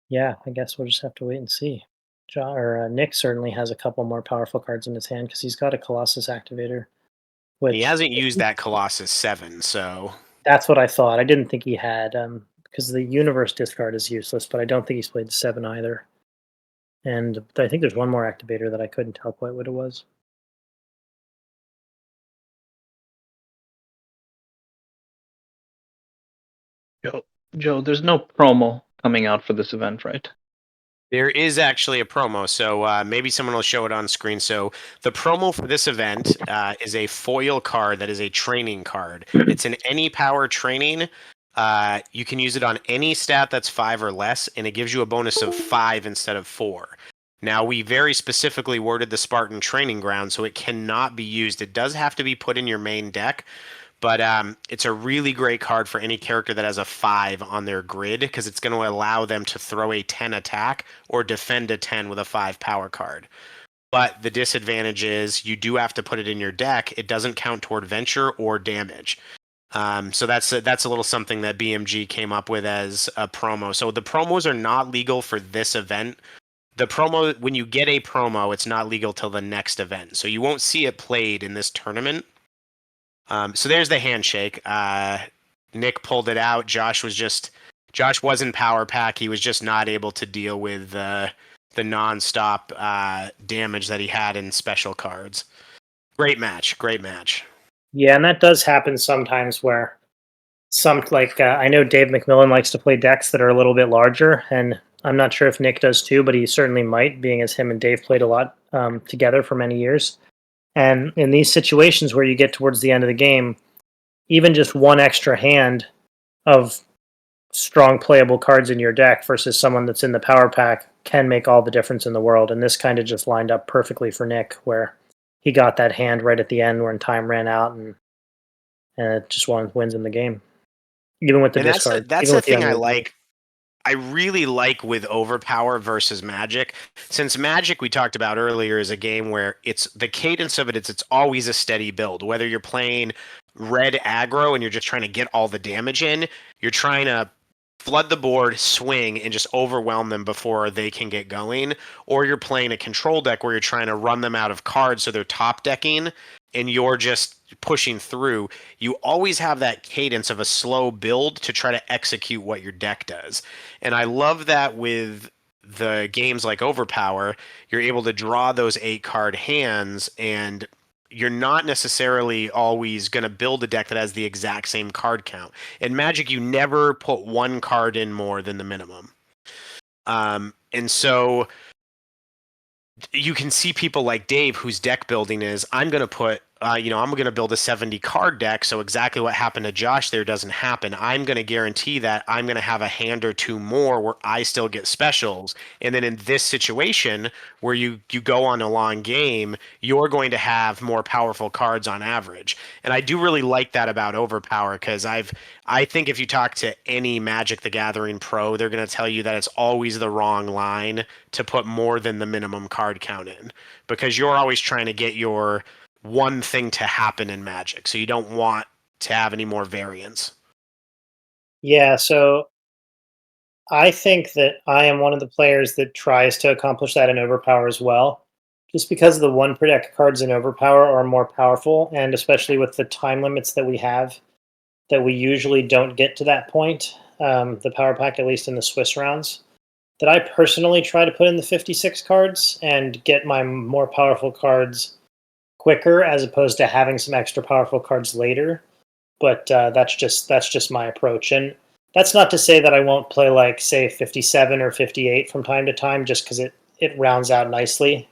Speaker 2: Yeah, I guess we'll just have to wait and see. Nick certainly has a couple more powerful cards in his hand because he's got a Colossus activator,
Speaker 1: he
Speaker 2: which
Speaker 1: hasn't used that Colossus 7, so
Speaker 2: that's what I thought. I didn't think he had because the Universe discard is useless, but I don't think he's played the seven either. And I think there's one more activator that I couldn't tell quite what it was.
Speaker 3: Joe, Joe, there's no promo coming out for this event, right?
Speaker 1: there is actually a promo. So maybe someone will show it on screen. So the promo for this event is a foil card that is a training card. It's an any power training. You can use it on any stat that's 5 or less, and it gives you a bonus of 5 instead of 4. Now, we very specifically worded the Spartan Training Ground, so it cannot be used. It does have to be put in your main deck, But it's a really great card for any character that has a 5 on their grid because it's going to allow them to throw a 10 attack or defend a 10 with a 5 power card. But the disadvantage is you do have to put it in your deck. It doesn't count toward venture or damage. So that's a little something that BMG came up with as a promo. So the promos are not legal for this event. The promo, when you get a promo, it's not legal till the next event. So you won't see it played in this tournament. So there's the handshake. Nick pulled it out. Josh was in power pack. He was just not able to deal with the nonstop damage that he had in special cards. Great match.
Speaker 2: Yeah, and that does happen sometimes where I know Dave McMillan likes to play decks that are a little bit larger, and I'm not sure if Nick does too, but he certainly might, being as him and Dave played a lot together for many years. And in these situations where you get towards the end of the game, even just one extra hand of strong playable cards in your deck versus someone that's in the power pack can make all the difference in the world. And this kind of just lined up perfectly for Nick, where he got that hand right at the end when time ran out, and it just wins in the game. Even with the
Speaker 1: And
Speaker 2: discard.
Speaker 1: that's
Speaker 2: even
Speaker 1: the
Speaker 2: with
Speaker 1: thing I
Speaker 2: unused
Speaker 1: like. I really like with Overpower versus Magic. Since Magic, we talked about earlier, is a game where it's the cadence of it's always a steady build. Whether you're playing red aggro and you're just trying to get all the damage in, you're trying to flood the board, swing, and just overwhelm them before they can get going, or you're playing a control deck where you're trying to run them out of cards so they're top decking and you're just pushing through. You always have that cadence of a slow build to try to execute what your deck does. And I love that with the games like Overpower, you're able to draw those 8-card hands, and you're not necessarily always going to build a deck that has the exact same card count. In Magic, you never put one card in more than the minimum. And so you can see people like Dave, whose deck building is, I'm going to put, I'm going to build a 70 card deck. So exactly what happened to Josh there doesn't happen. I'm going to guarantee that I'm going to have a hand or two more where I still get specials. And then in this situation where you go on a long game, you're going to have more powerful cards on average. And I do really like that about Overpower, because I think if you talk to any Magic the Gathering pro, they're going to tell you that it's always the wrong line to put more than the minimum card count in, because you're always trying to get your one thing to happen in Magic, so you don't want to have any more variance.
Speaker 2: Yeah, so I think that I am one of the players that tries to accomplish that in Overpower as well. Just because the one per deck cards in Overpower are more powerful, and especially with the time limits that we have, that we usually don't get to that point, the power pack, at least in the Swiss rounds, that I personally try to put in the 56 cards and get my more powerful cards quicker, as opposed to having some extra powerful cards later. But that's just my approach, and that's not to say that I won't play, like, say, 57 or 58 from time to time, just because it rounds out nicely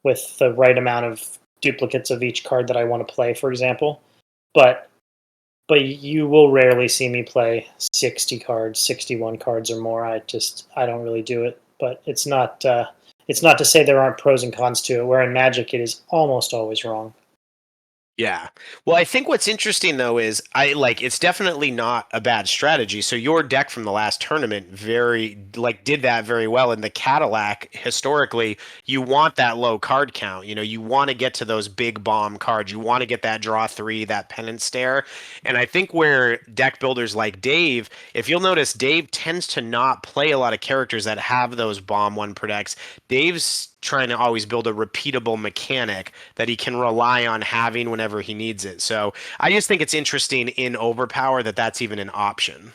Speaker 2: with the right amount of duplicates of each card that I want to play, for example. But you will rarely see me play 60 cards, 61 cards or more. I don't really do it. But it's not to say there aren't pros and cons to it, where in Magic it is almost always wrong.
Speaker 1: Yeah. Well, I think what's interesting though is it's definitely not a bad strategy. So your deck from the last tournament did that very well. In the Cadillac, historically, you want that low card count. You want to get to those big bomb cards. You want to get that draw 3, that pennant stare. And I think where deck builders like Dave, if you'll notice, Dave tends to not play a lot of characters that have those bomb 1 per decks. Dave's trying to always build a repeatable mechanic that he can rely on having whenever he needs it. So I just think it's interesting in Overpower that that's even an option.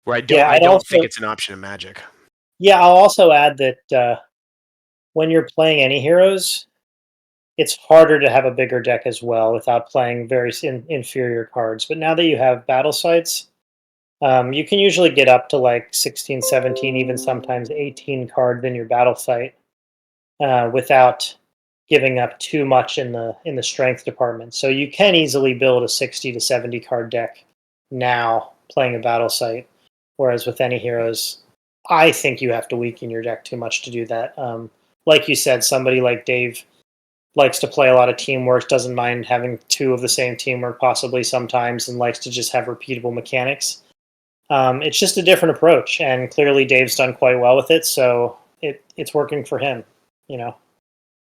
Speaker 1: Where
Speaker 2: Yeah,
Speaker 1: I don't think it's an option in Magic.
Speaker 2: Yeah, I'll also add that when you're playing any heroes, it's harder to have a bigger deck as well without playing very inferior cards. But now that you have battle sites, you can usually get up to like 16, 17, even sometimes 18 cards in your battle site without giving up too much in the strength department. So you can easily build a 60 to 70 card deck now playing a battle site. Whereas with any heroes, I think you have to weaken your deck too much to do that. Like you said, somebody like Dave likes to play a lot of teamwork, doesn't mind having two of the same teamwork possibly sometimes, and likes to just have repeatable mechanics. It's just a different approach, and clearly Dave's done quite well with it, so it's working for him, you know.